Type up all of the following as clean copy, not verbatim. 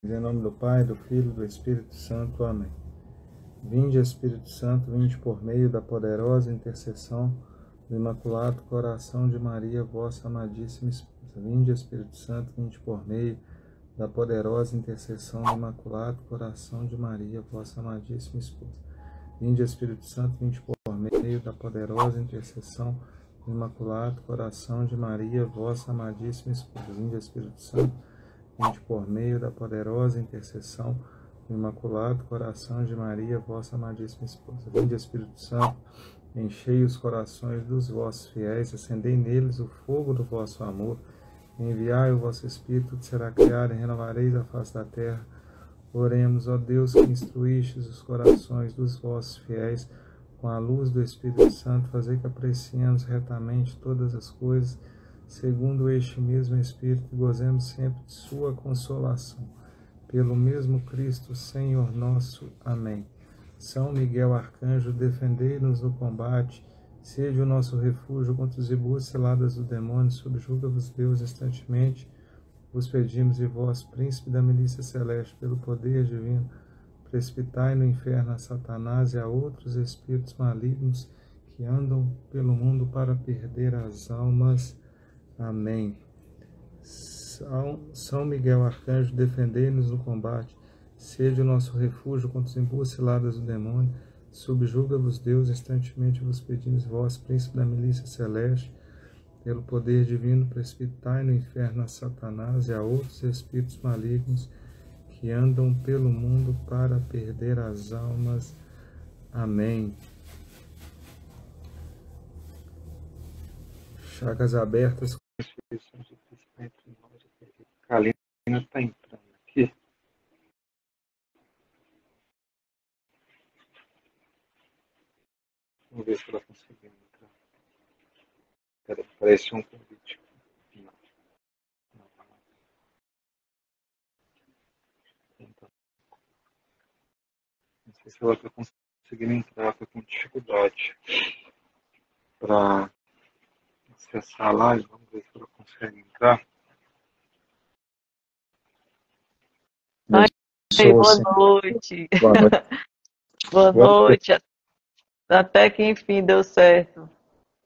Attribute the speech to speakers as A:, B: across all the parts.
A: Em nome do Pai, do Filho e do Espírito Santo. Amém. Vinde, Espírito Santo, vinde por meio da poderosa intercessão do Imaculado Coração de Maria, vossa amadíssima esposa. Vinde, Espírito Santo, vinde por meio da poderosa intercessão do Imaculado Coração de Maria, vossa amadíssima esposa. Vinde, Espírito Santo, vinde por meio da poderosa intercessão do Imaculado Coração de Maria, vossa amadíssima esposa. Vinde, Espírito Santo, vinde por meio da poderosa intercessão do Imaculado Coração de Maria, vossa amadíssima esposa. Vinde, Espírito Santo, enchei os corações dos vossos fiéis, acendei neles o fogo do vosso amor, enviai o vosso Espírito, que será criado, e renovareis a face da terra. Oremos, ó Deus, que instruístes os corações dos vossos fiéis com a luz do Espírito Santo, fazei que apreciemos retamente todas as coisas, segundo este mesmo Espírito, e gozemos sempre de sua consolação. Pelo mesmo Cristo, Senhor nosso. Amém. São Miguel Arcanjo, defendei-nos no combate, seja o nosso refúgio contra os embustes ciladas do demônio, subjuga-vos Deus instantemente. Vos pedimos, e vós, príncipe da milícia celeste, pelo poder divino, precipitai no inferno a Satanás e a outros espíritos malignos que andam pelo mundo para perder as almas. Amém. São Miguel Arcanjo, defendei-nos no combate, seja o nosso refúgio contra os embustes ciladas do demônio, subjuga-vos Deus instantemente, vos pedimos, vós, príncipe da milícia celeste, pelo poder divino, precipitai no inferno a Satanás e a outros espíritos malignos que andam pelo mundo para perder as almas. Amém. Chagas abertas. A Kalina está entrando aqui. Vamos ver se ela conseguiu entrar. Parece um convite. Não sei se ela está conseguindo entrar, está com dificuldade para acessar a live. Vamos ver se ela consegue entrar.
B: Boa noite.
A: Boa noite.
B: Boa noite. Até que enfim deu certo.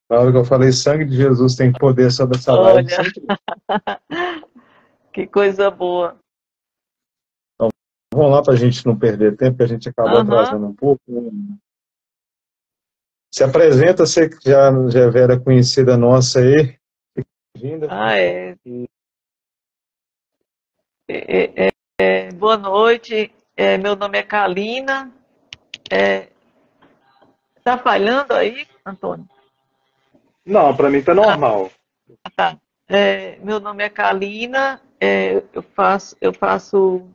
A: Na hora que eu falei, sangue de Jesus tem poder sobre essa live.
B: Que coisa boa.
A: Então, vamos lá para a gente não perder tempo, que a gente acabou atrasando um pouco. Se apresenta, você que já é vera conhecida nossa aí. Vinda.
B: Boa noite. Meu nome é Kalina. Tá falhando aí, Antônio?
A: Não, para mim tá normal.
B: Tá. Meu nome é Kalina. Eu faço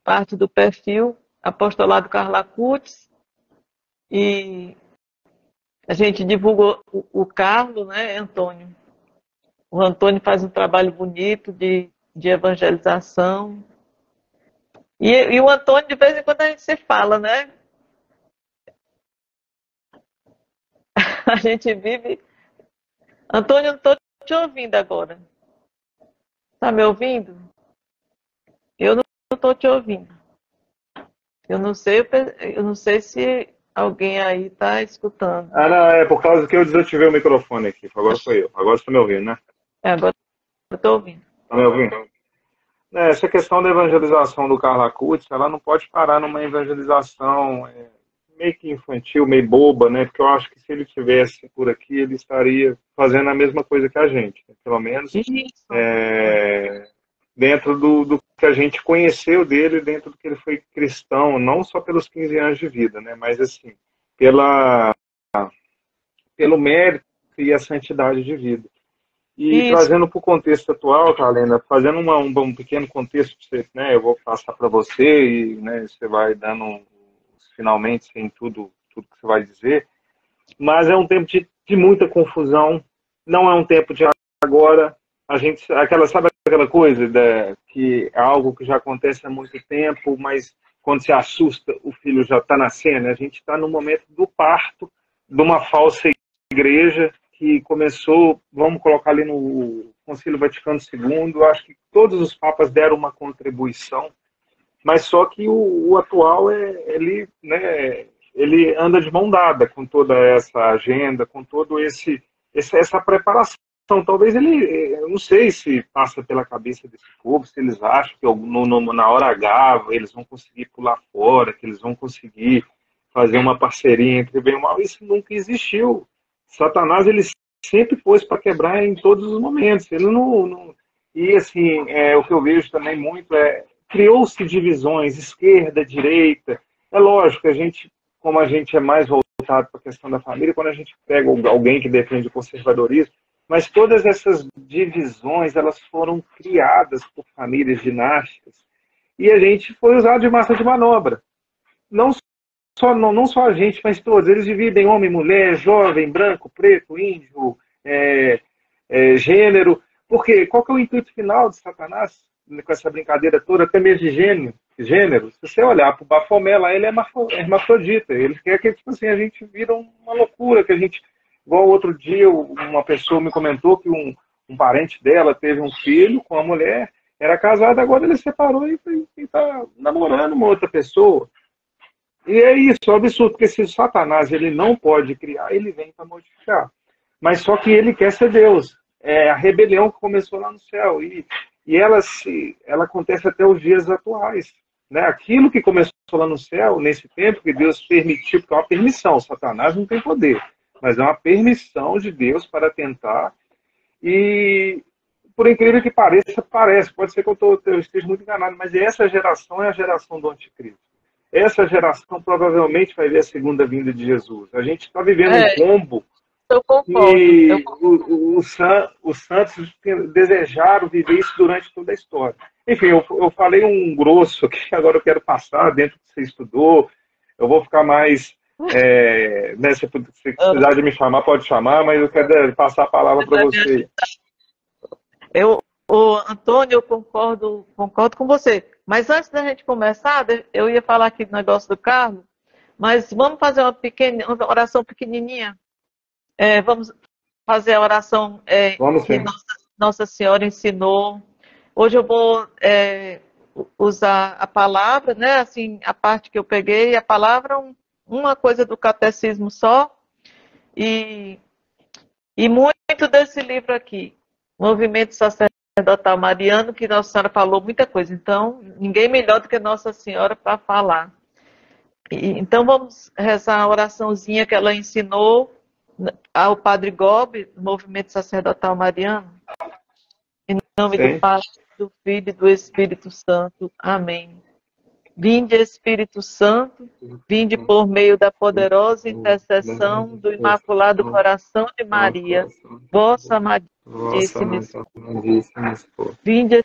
B: parte do perfil Apostolado Carla Cutes, e a gente divulgou o Carlos, né, Antônio? O Antônio faz um trabalho bonito de evangelização. E o Antônio, de vez em quando, a gente se fala, né? A gente vive... Antônio, eu não estou te ouvindo agora. Está me ouvindo? Eu não estou te ouvindo. Eu não sei se alguém aí está escutando.
A: Ah, não, é por causa que eu desativei o microfone aqui. Agora foi eu. Agora você está me ouvindo, né?
B: Agora eu estou ouvindo.
A: Está me ouvindo? Essa questão da evangelização do Carla Cutes, ela não pode parar numa evangelização meio que infantil, meio boba, né? Porque eu acho que se ele estivesse por aqui, ele estaria fazendo a mesma coisa que a gente, né? Pelo menos dentro do que a gente conheceu dele, dentro do que ele foi cristão, não só pelos 15 anos de vida, né? Mas assim, pelo mérito e a santidade de vida. E trazendo para o contexto atual, Kalina, fazendo um pequeno contexto, né, eu vou passar para você e, né, você vai dando finalmente em tudo que você vai dizer, mas é um tempo de muita confusão, não é um tempo de agora, sabe aquela coisa que é algo que já acontece há muito tempo, mas quando se assusta, o filho já está nascendo. A gente está no momento do parto de uma falsa igreja que começou, vamos colocar ali no
C: Concílio Vaticano II, acho que todos os papas deram uma contribuição, mas só que o atual, ele anda de mão dada com toda essa agenda, com todo essa preparação. Talvez eu não sei se passa pela cabeça desse povo, se eles acham que na hora H eles vão conseguir pular fora, que eles vão conseguir fazer uma parceria entre bem e mal. Isso nunca existiu. Satanás, ele sempre pôs para quebrar em todos os momentos. Ele não. E assim, o que eu vejo também muito criou-se divisões, esquerda, direita. É lógico, como a gente é mais voltado para a questão da família, quando a gente pega alguém que defende o conservadorismo, mas todas essas divisões, elas foram criadas por famílias dinásticas e a gente foi usado de massa de manobra. Não só a gente, mas todos. Eles dividem homem, mulher, jovem, branco, preto, índio, gênero. Porque qual que é o intuito final de Satanás com essa brincadeira toda, até mesmo de gênero? Se você olhar para o Bafomé lá, ele é hermafrodita. Ele quer que tipo assim, a gente vira uma loucura, que a gente... Igual outro dia, uma pessoa me comentou que um parente dela teve um filho com uma mulher, era casado, agora ele separou e está namorando uma outra pessoa. E é isso, é um absurdo, porque se o Satanás ele não pode criar, ele vem para modificar. Mas só que ele quer ser Deus. É a rebelião que começou lá no céu. E ela acontece até os dias atuais. Né? Aquilo que começou lá no céu, nesse tempo que Deus permitiu, porque é uma permissão, Satanás não tem poder, mas é uma permissão de Deus para tentar. E, por incrível que pareça, pode ser que eu esteja muito enganado, mas essa geração é a geração do anticristo. Essa geração provavelmente vai ver a segunda vinda de Jesus. A gente está vivendo um combo.
B: Eu concordo.
C: E os santos desejaram viver isso durante toda a história. Enfim, eu falei um grosso aqui, agora eu quero passar dentro do que você estudou. Eu vou ficar mais... se precisar de me chamar, pode chamar, mas eu quero passar a palavra para você.
B: Antônio, eu concordo com você. Mas antes da gente começar, eu ia falar aqui do negócio do Carlos, mas vamos fazer uma oração pequenininha. Vamos fazer a oração que Nossa Senhora ensinou. Hoje eu vou usar a palavra, né? Assim, a parte que eu peguei, a palavra, uma coisa do catecismo só, e muito desse livro aqui, Movimento Sacerdotal Mariano, que Nossa Senhora falou muita coisa. Então, ninguém melhor do que Nossa Senhora para falar. Então, vamos rezar a oraçãozinha que ela ensinou ao Padre Gobi, do Movimento Sacerdotal Mariano. Em nome do Pai, do Filho e do Espírito Santo. Amém. Vinde, Espírito Santo, vinde por meio da poderosa intercessão do Imaculado Coração de Maria, vossa amadíssima esposa. Vinde,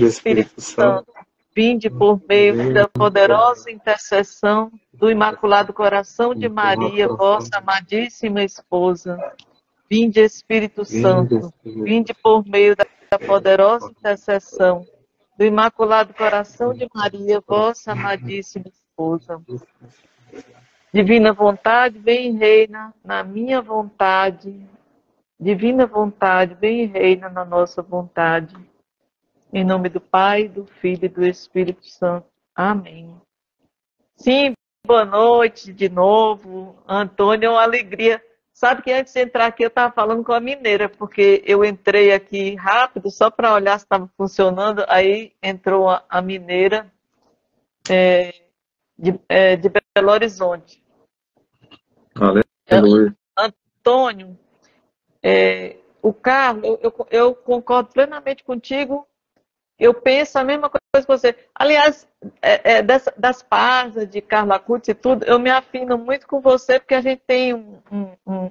B: Espírito Santo, vinde por meio da poderosa intercessão do Imaculado Coração de Maria, vossa amadíssima esposa. Vinde, Espírito Santo, vinde por meio da poderosa intercessão do Imaculado Coração de Maria, vossa amadíssima esposa. Divina vontade, vem e reina na minha vontade. Divina vontade, vem e reina na nossa vontade. Em nome do Pai, do Filho e do Espírito Santo. Amém. Sim, boa noite de novo. Antônio, é uma alegria. Sabe que antes de entrar aqui eu estava falando com a mineira, porque eu entrei aqui rápido só para olhar se estava funcionando, aí entrou a mineira de Belo Horizonte.
A: Aleluia.
B: Antônio, o Carlos, eu concordo plenamente contigo. Eu penso a mesma coisa que você. Aliás, das páginas de Carla Acutis e tudo, eu me afino muito com você, porque a gente tem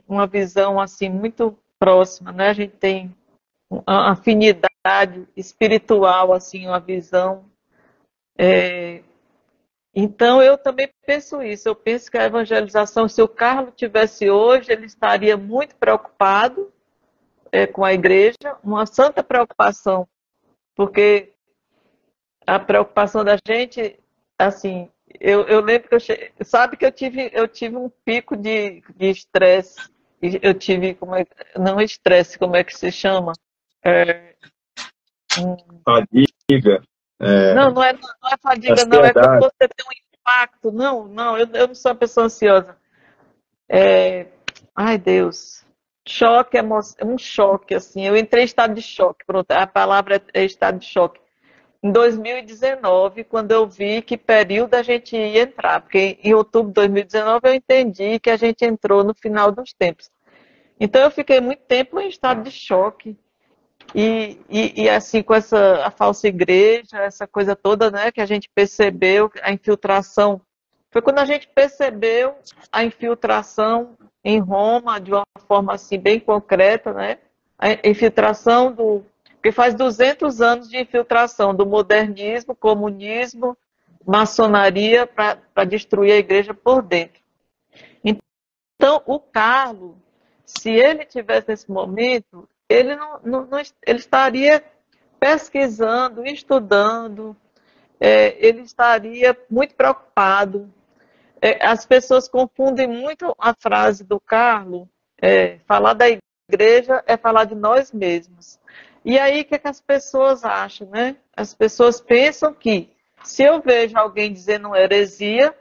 B: uma visão assim muito próxima, né? A gente tem uma afinidade espiritual, assim, uma visão. Então, eu também penso isso. Eu penso que a evangelização, se o Carlos tivesse hoje, ele estaria muito preocupado com a igreja, uma santa preocupação. Porque a preocupação da gente, assim, eu lembro que sabe que eu tive um pico de estresse. Eu tive, não estresse, como é que se chama?
D: fadiga,
B: Não, não é fadiga, não. É quando
D: ansiedade.
B: você tem um impacto. Não, não, eu não sou uma pessoa ansiosa. Ai, Deus. Choque, um choque, assim. Eu entrei em estado de choque. Pronto, a palavra é estado de choque. Em 2019, quando eu vi que período a gente ia entrar, porque em outubro de 2019 eu entendi que a gente entrou no final dos tempos. Então eu fiquei muito tempo em estado de choque. E assim, com a falsa igreja, essa coisa toda, né, que a gente percebeu, a infiltração. Foi quando a gente percebeu a infiltração em Roma, de uma forma assim, bem concreta, né? A infiltração porque faz 200 anos de infiltração do modernismo, comunismo, maçonaria, para destruir a igreja por dentro. Então, o Carlos, se ele tivesse nesse momento, ele estaria pesquisando, estudando, ele estaria muito preocupado. As pessoas confundem muito a frase do Carlos, falar da igreja é falar de nós mesmos. E aí, o que as pessoas acham, né? As pessoas pensam que se eu vejo alguém dizendo uma heresia,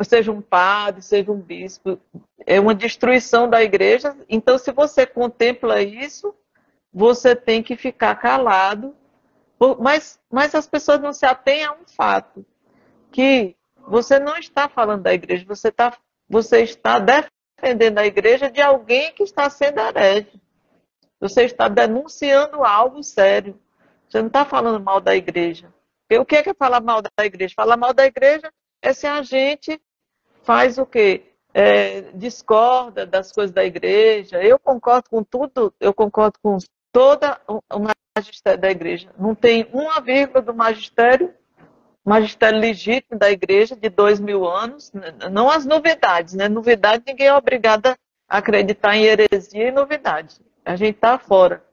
B: seja um padre, seja um bispo, é uma destruição da igreja. Então, se você contempla isso, você tem que ficar calado. Mas as pessoas não se atêm a um fato, que você não está falando da igreja, você está defendendo a igreja de alguém que está sendo herege. Você está denunciando algo sério. Você não está falando mal da igreja. Porque o que é falar mal da igreja? Falar mal da igreja é se a gente faz o quê? Discorda das coisas da igreja. Eu concordo com tudo, eu concordo com toda o magistério da igreja. Não tem uma vírgula do magistério legítimo da igreja de 2000 anos, não as novidades, né? Novidade, ninguém é obrigado a acreditar em heresia e novidade. A gente está fora.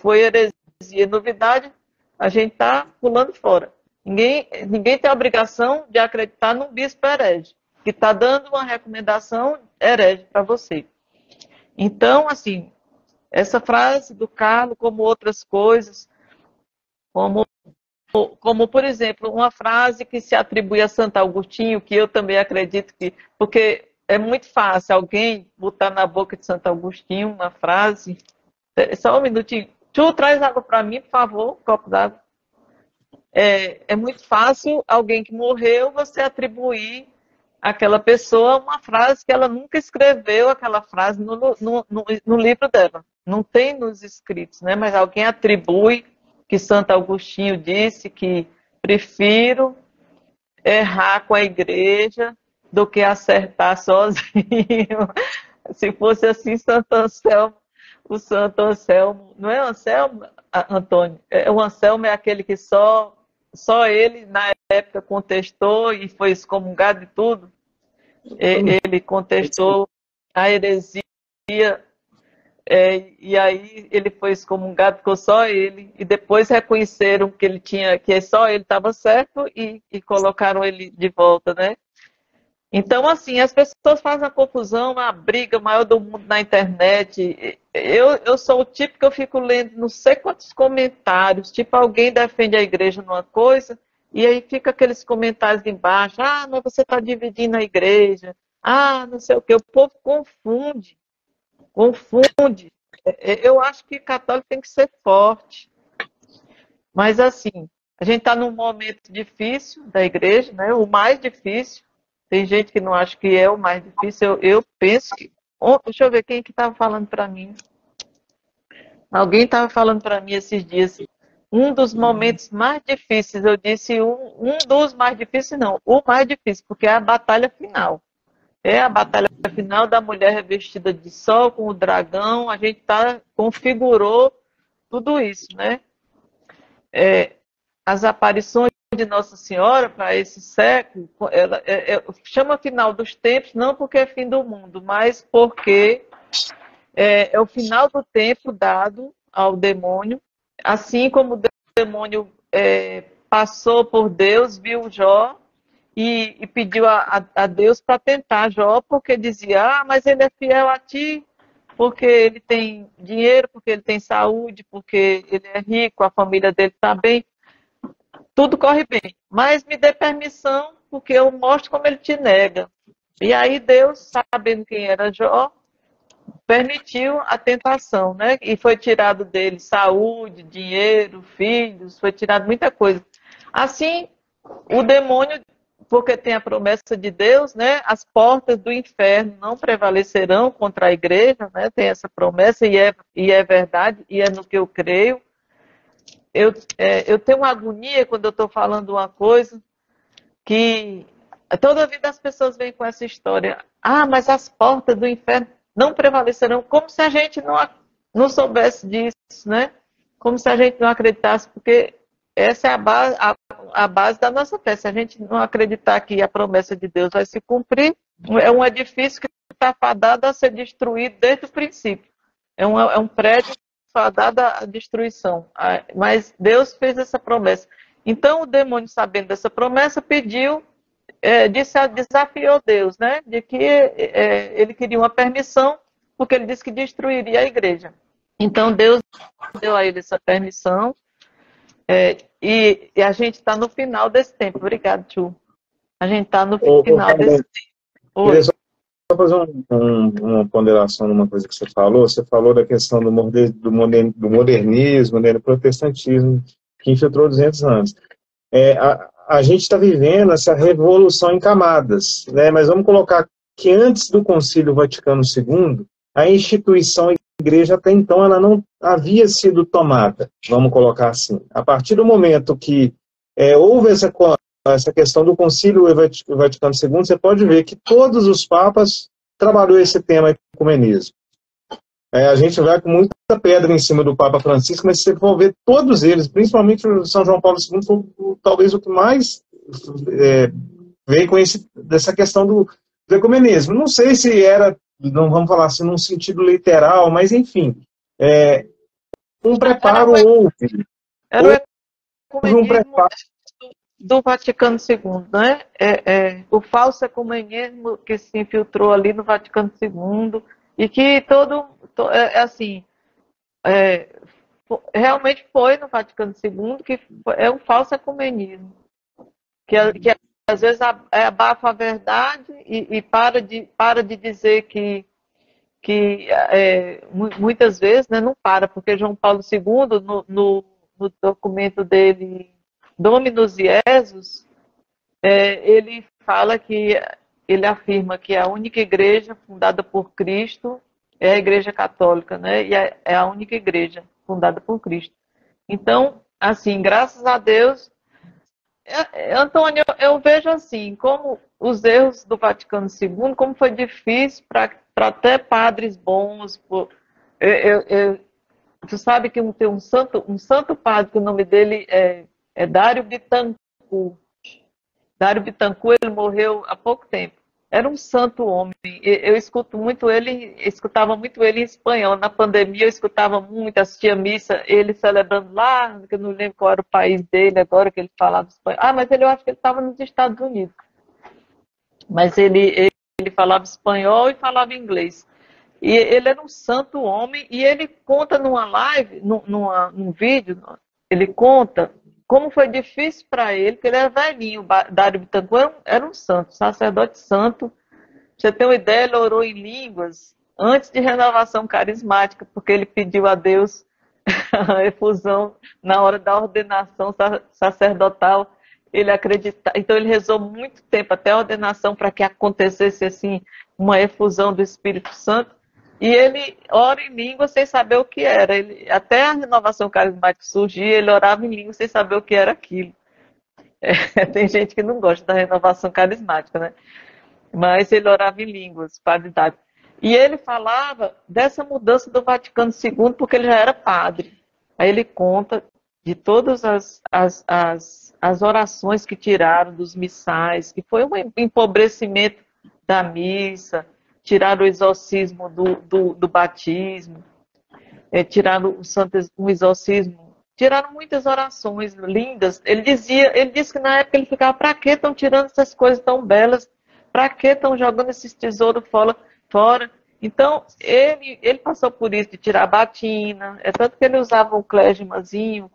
B: Foi heresia e novidade, a gente está pulando fora. Ninguém tem a obrigação de acreditar num bispo herege, que está dando uma recomendação herege para você. Então, assim, essa frase do Carlos, como outras coisas, como, por exemplo, uma frase que se atribui a Santo Agostinho, que eu também acredito que... Porque é muito fácil alguém botar na boca de Santo Agostinho uma frase... Só um minutinho. Tu traz água para mim, por favor, um copo d'água. É muito fácil alguém que morreu, você atribuir àquela pessoa uma frase que ela nunca escreveu, aquela frase no livro dela. Não tem nos escritos, né? Mas alguém atribui que Santo Agostinho disse que prefiro errar com a igreja do que acertar sozinho. Se fosse assim, Santo Anselmo, o Santo Anselmo, não é Anselmo, Antônio? O Anselmo é aquele que só ele, na época, contestou e foi excomungado de tudo. Ele contestou a heresia, e aí ele foi excomungado, ficou só ele, e depois reconheceram que só ele estava certo e colocaram ele de volta, né? Então, assim, as pessoas fazem a confusão, a briga maior do mundo na internet. Eu sou o tipo que eu fico lendo não sei quantos comentários, tipo, alguém defende a igreja numa coisa, e aí fica aqueles comentários embaixo, mas você está dividindo a igreja, não sei o quê. O povo confunde. Eu acho que católico tem que ser forte. Mas, assim, a gente está num momento difícil da igreja, né? O mais difícil. Tem gente que não acha que é o mais difícil. Eu penso que... Deixa eu ver quem que estava falando para mim. Alguém estava falando para mim esses dias. Um dos momentos mais difíceis, eu disse um dos mais difíceis, não. O mais difícil, porque é a batalha final. É a batalha final da mulher revestida de sol com o dragão. A gente configurou tudo isso, né? As aparições de Nossa Senhora para esse século, chama final dos tempos, não porque é fim do mundo, mas porque é o final do tempo dado ao demônio, assim como o demônio passou por Deus, viu Jó, e pediu a Deus para tentar Jó, porque dizia, mas ele é fiel a ti, porque ele tem dinheiro, porque ele tem saúde, porque ele é rico, a família dele está bem, tudo corre bem. Mas me dê permissão, porque eu mostro como ele te nega. E aí Deus, sabendo quem era Jó, permitiu a tentação, né? E foi tirado dele saúde, dinheiro, filhos, foi tirado muita coisa. Assim, o demônio, porque tem a promessa de Deus, né? As portas do inferno não prevalecerão contra a igreja, né? Tem essa promessa e é verdade, e é no que eu creio. Eu tenho uma agonia quando eu estou falando uma coisa que toda vida as pessoas vêm com essa história. Ah, mas as portas do inferno não prevalecerão, como se a gente não soubesse disso, né? Como se a gente não acreditasse, porque essa é a base da nossa fé. Se a gente não acreditar que a promessa de Deus vai se cumprir, é um edifício que está fadado a ser destruído desde o princípio. É um prédio fadado à destruição. Mas Deus fez essa promessa. Então o demônio, sabendo dessa promessa, desafiou Deus, né? De que ele queria uma permissão, porque ele disse que destruiria a igreja. Então Deus deu a ele essa permissão, e a gente está no final desse tempo. Obrigado, Tio. A gente está no final desse tempo.
A: Queria só fazer uma ponderação numa coisa que você falou. Você falou da questão do modernismo, né, do protestantismo, que infiltrou 200 anos. A gente está vivendo essa revolução em camadas, né? Mas vamos colocar que antes do Concílio Vaticano II, a instituição a igreja até então ela não havia sido tomada, vamos colocar assim. A partir do momento que houve essa questão do Concílio Vaticano II, você pode ver que todos os papas trabalhou esse tema ecumenismo. A gente vai com muita pedra em cima do Papa Francisco, mas se você for ver todos eles, principalmente o São João Paulo II, foi talvez o que mais veio com dessa questão do ecumenismo. Não sei se era, não vamos falar assim num sentido literal, mas enfim, um preparo houve.
B: Era o ecumenismo do Vaticano II, né? O falso ecumenismo que se infiltrou ali no Vaticano II, e que realmente foi no Vaticano II, que é um falso ecumenismo, que às vezes abafa a verdade e para de dizer que muitas vezes, né, não para, porque João Paulo II, no documento dele, Dominus Jesus, ele fala ele afirma que a única igreja fundada por Cristo é a Igreja Católica, né? E é a única igreja fundada por Cristo. Então, assim, graças a Deus, Antônio, eu vejo assim, como os erros do Vaticano II, como foi difícil para até padres bons. Tu sabe que tem um santo padre, que o nome dele é Dário Bittencourt. Dário Bittencourt, ele morreu há pouco tempo. Era um santo homem. Eu escutava muito ele em espanhol. Na pandemia eu escutava muito, assistia missa, ele celebrando lá, que eu não lembro qual era o país dele agora, que ele falava espanhol. Mas eu acho que ele estava nos Estados Unidos. Mas ele falava espanhol e falava inglês. E ele era um santo homem, e ele conta numa live, num vídeo, ele conta como foi difícil para ele, porque ele era velhinho. Dário Bittencourt era um santo, sacerdote santo. Pra você ter uma ideia, ele orou em línguas antes de renovação carismática, porque ele pediu a Deus a efusão na hora da ordenação sacerdotal. Ele acreditava, então ele rezou muito tempo até a ordenação para que acontecesse assim uma efusão do Espírito Santo. E ele ora em língua sem saber o que era. Até a renovação carismática surgir, ele orava em língua sem saber o que era aquilo. Tem gente que não gosta da renovação carismática, né? Mas ele orava em línguas, Padre Dário. E ele falava dessa mudança do Vaticano II, porque ele já era padre. Aí ele conta de todas as orações que tiraram dos missais, que foi um empobrecimento da missa, tiraram o exorcismo do batismo, tiraram um exorcismo, tiraram muitas orações lindas. Ele disse que na época ele ficava, para que estão tirando essas coisas tão belas? Para que estão jogando esses tesouros fora? Então, ele passou por isso de tirar a batina, é tanto que ele usava um clésmazinho,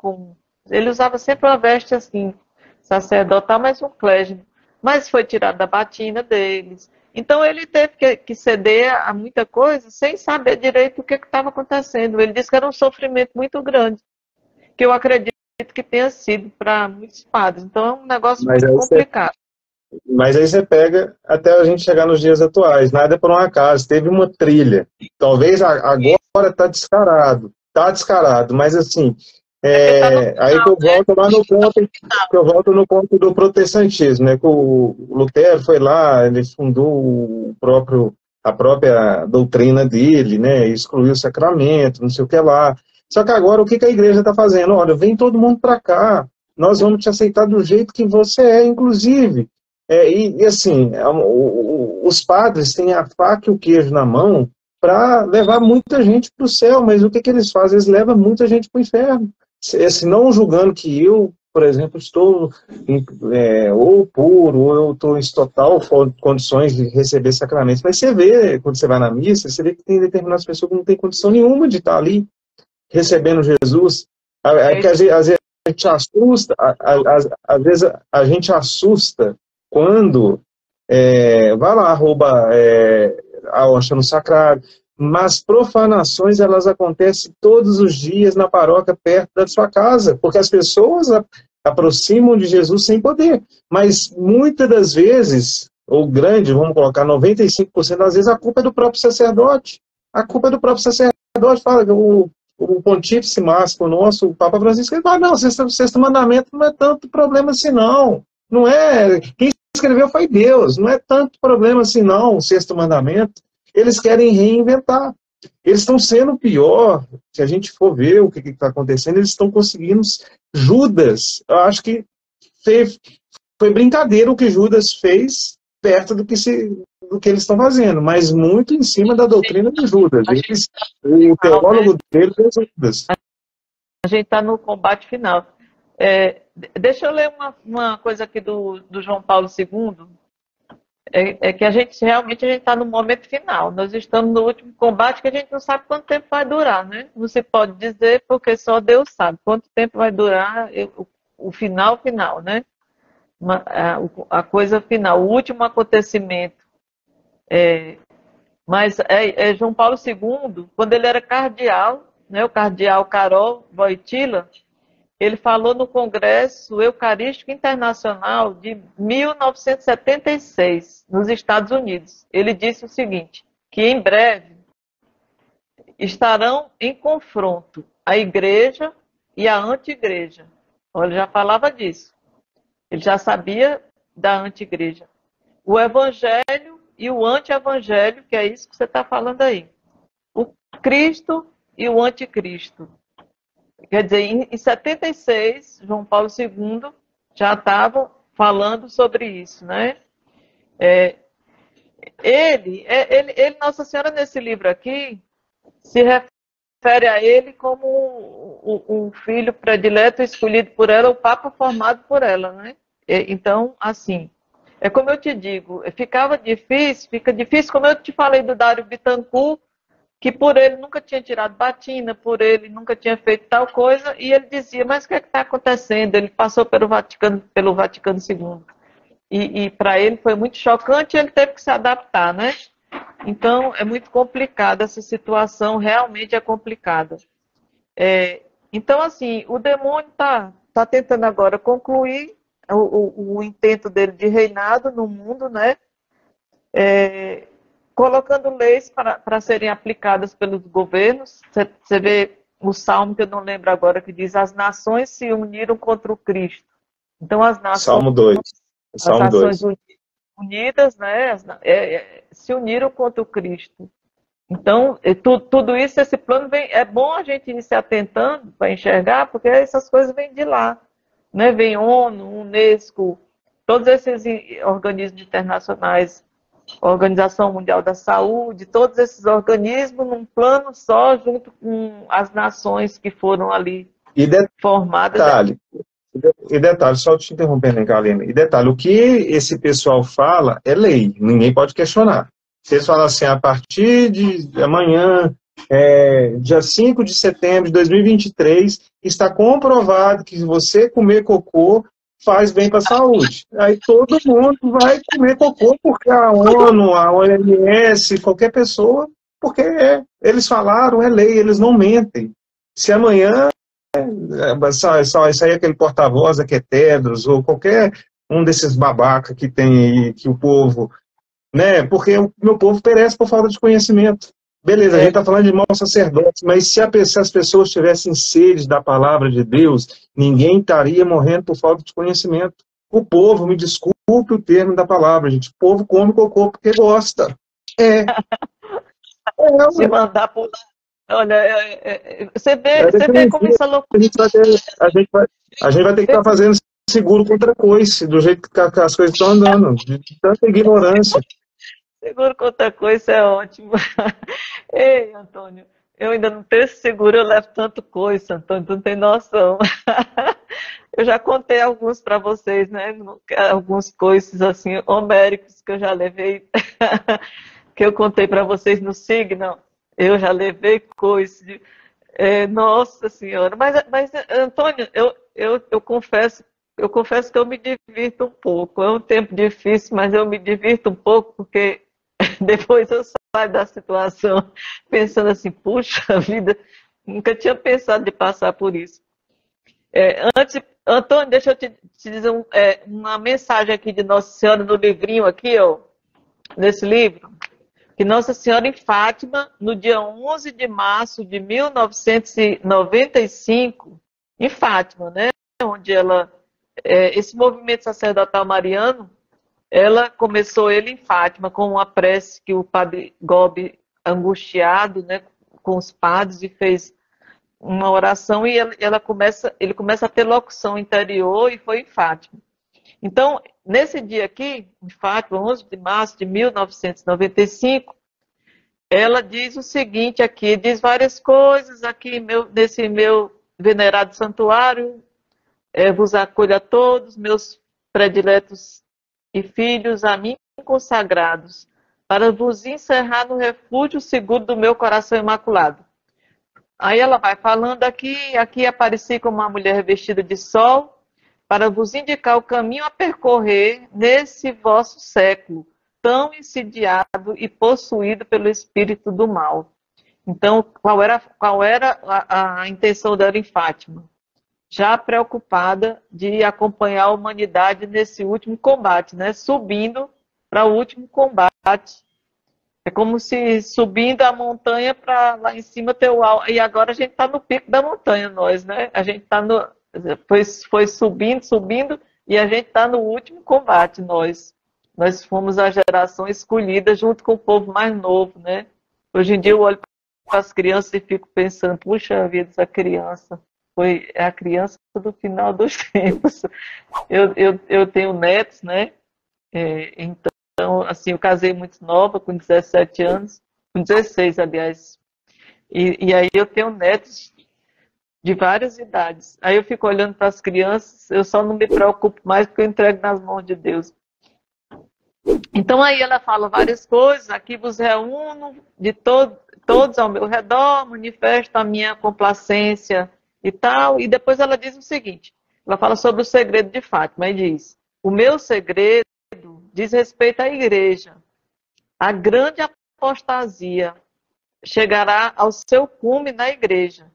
B: ele usava sempre uma veste assim, sacerdotal, mas um clésma, mas foi tirado da batina deles. Então, ele teve que ceder a muita coisa sem saber direito o que estava acontecendo. Ele disse que era um sofrimento muito grande, que eu acredito que tenha sido para muitos padres. Então, é um negócio
A: Mas
B: muito
A: aí
B: complicado.
A: Mas aí você pega até a gente chegar nos dias atuais. Nada é por um acaso. Teve uma trilha. Talvez agora está descarado. Mas assim, aí que eu volto lá no ponto, do protestantismo, né? Que o Lutero foi lá, ele fundou a própria doutrina dele, né? Excluiu o sacramento, não sei o que lá. Só que agora o que a igreja está fazendo? Olha, vem todo mundo para cá. Nós vamos te aceitar do jeito que você é, inclusive. Assim, os padres têm a faca e o queijo na mão para levar muita gente para o céu, mas o que eles fazem? Eles levam muita gente para o inferno. Se não julgando que eu, por exemplo, estou ou puro, ou eu estou em total condições de receber sacramentos, mas você vê, quando você vai na missa, você vê que tem determinadas pessoas que não têm condição nenhuma de estar ali recebendo Jesus. Porque às vezes a gente assusta, às vezes a gente assusta quando vai lá, rouba a hóstia no sacrário, mas profanações, elas acontecem todos os dias na paróquia, perto da sua casa, porque as pessoas aproximam de Jesus sem poder, mas muitas das vezes, ou grande, vamos colocar 95% das vezes, a culpa é do próprio sacerdote. A culpa é do próprio sacerdote. Fala que o pontífice máximo nosso, o Papa Francisco, ele fala, não, o sexto mandamento não é tanto problema assim, não. Não é. Quem escreveu foi Deus. Não é tanto problema assim, não, o sexto mandamento. Eles querem reinventar. Eles estão sendo pior. Se a gente for ver o que está acontecendo, eles estão conseguindo. Judas, eu acho que foi brincadeira o que Judas fez perto do que eles estão fazendo, mas muito em cima da doutrina de Judas. O teólogo deles é Judas.
B: A gente está no combate final. Deixa eu ler uma coisa aqui do João Paulo II. Que a gente realmente está no momento final. Nós estamos no último combate que a gente não sabe quanto tempo vai durar, né? Não se pode dizer porque só Deus sabe quanto tempo vai durar o final, né? A coisa final, o último acontecimento. Mas João Paulo II, quando ele era cardeal, né, o cardeal Karol Wojtyła, ele falou no Congresso Eucarístico Internacional de 1976, nos Estados Unidos. Ele disse o seguinte, que em breve estarão em confronto a igreja e a anti-igreja. Ele já falava disso. Ele já sabia da anti-igreja. O evangelho e o anti-evangelho, que é isso que você está falando aí. O Cristo e o anticristo. Quer dizer, em 76, João Paulo II já estava falando sobre isso, né? Nossa Senhora, nesse livro aqui, se refere a ele como um filho predileto escolhido por ela, o Papa formado por ela, né? Então, assim, é como eu te digo, fica difícil, como eu te falei do Dário Bittencourt, que por ele nunca tinha tirado batina, por ele nunca tinha feito tal coisa, e ele dizia, mas o que está acontecendo? Ele passou pelo Vaticano II. E para ele foi muito chocante e ele teve que se adaptar, né? Então, é muito complicada essa situação, realmente é complicada. Então, assim, o demônio está tentando agora concluir o intento dele de reinado no mundo, né? Colocando leis para serem aplicadas pelos governos. Você vê o salmo que eu não lembro agora, que diz, as nações se uniram contra o Cristo. Então, as nações...
A: Salmo 2.
B: As nações unidas, né, se uniram contra o Cristo. Então, tudo isso, esse plano é bom a gente ir se atentando para enxergar, porque essas coisas vêm de lá. Né? Vem ONU, Unesco, todos esses organismos internacionais, Organização Mundial da Saúde, todos esses organismos num plano só, junto com as nações que foram ali formadas.
A: Detalhe, só te interrompendo, hein, Kalina. E detalhe, o que esse pessoal fala é lei, ninguém pode questionar. Vocês falam assim, a partir de amanhã, dia 5 de setembro de 2023, está comprovado que se você comer cocô, faz bem para a saúde. Aí todo mundo vai comer cocô, porque a ONU, a OMS, qualquer pessoa, porque eles falaram, é lei, eles não mentem. Se amanhã sair aquele porta-voz aqui é Tedros, ou qualquer um desses babaca que tem aí, que o povo, né, porque o meu povo perece por falta de conhecimento. Beleza, a gente está falando de maus sacerdotes, mas se as pessoas tivessem sede da palavra de Deus, ninguém estaria morrendo por falta de conhecimento. O povo, me desculpe o termo da palavra, gente, o povo come cocô porque gosta.
B: Se mandar por... Olha, você vê como isso é loucura.
A: A gente vai ter que estar fazendo seguro contra coice, do jeito que as coisas estão andando, de tanta ignorância.
B: Seguro contra coisa é ótimo. Ei, Antônio, eu ainda não tenho esse seguro, eu levo tanto coisa, Antônio, tu não tem noção. Eu já contei alguns para vocês, né? Alguns coices assim, homéricos que eu já levei, que eu contei para vocês no Signo. Eu já levei coice. Nossa Senhora. Mas Antônio, eu confesso que eu me divirto um pouco. É um tempo difícil, mas eu me divirto um pouco, porque depois eu saio da situação pensando assim, puxa vida, nunca tinha pensado de passar por isso. Antônio, deixa eu te dizer uma mensagem aqui de Nossa Senhora no livrinho aqui, ó, nesse livro, que Nossa Senhora em Fátima, no dia 11 de março de 1995, em Fátima, né, onde esse movimento sacerdotal mariano, ela começou ele em Fátima com uma prece que o padre Gobi, angustiado, né, com os padres, e fez uma oração e ele começa a ter locução interior e foi em Fátima. Então, nesse dia aqui, em Fátima, 11 de março de 1995, ela diz o seguinte aqui, diz várias coisas aqui nesse meu venerado santuário, vos acolho a todos, meus prediletos e filhos a mim consagrados, para vos encerrar no refúgio seguro do meu coração imaculado. Aí ela vai falando aqui apareci como uma mulher vestida de sol, para vos indicar o caminho a percorrer nesse vosso século, tão insidiado e possuído pelo espírito do mal. Então, qual era a intenção dela em Fátima? Já preocupada de acompanhar a humanidade nesse último combate, né? Subindo para o último combate. É como se subindo a montanha para lá em cima ter o alto. E agora a gente está no pico da montanha, nós, né? A gente está foi subindo, e a gente está no último combate, nós. Nós fomos a geração escolhida junto com o povo mais novo, né? Hoje em dia eu olho para as crianças e fico pensando, puxa vida, essa criança foi a criança do final dos tempos. Eu tenho netos, né? Então, assim, eu casei muito nova, com 17 anos, com 16, aliás. E aí eu tenho netos de várias idades. Aí eu fico olhando para as crianças, eu só não me preocupo mais porque eu entrego nas mãos de Deus. Então aí ela fala várias coisas, aqui vos reúno de todos ao meu redor, manifesto a minha complacência e tal. E depois ela diz o seguinte, ela fala sobre o segredo de Fátima, e diz, o meu segredo diz respeito à igreja. A grande apostasia chegará ao seu cume na igreja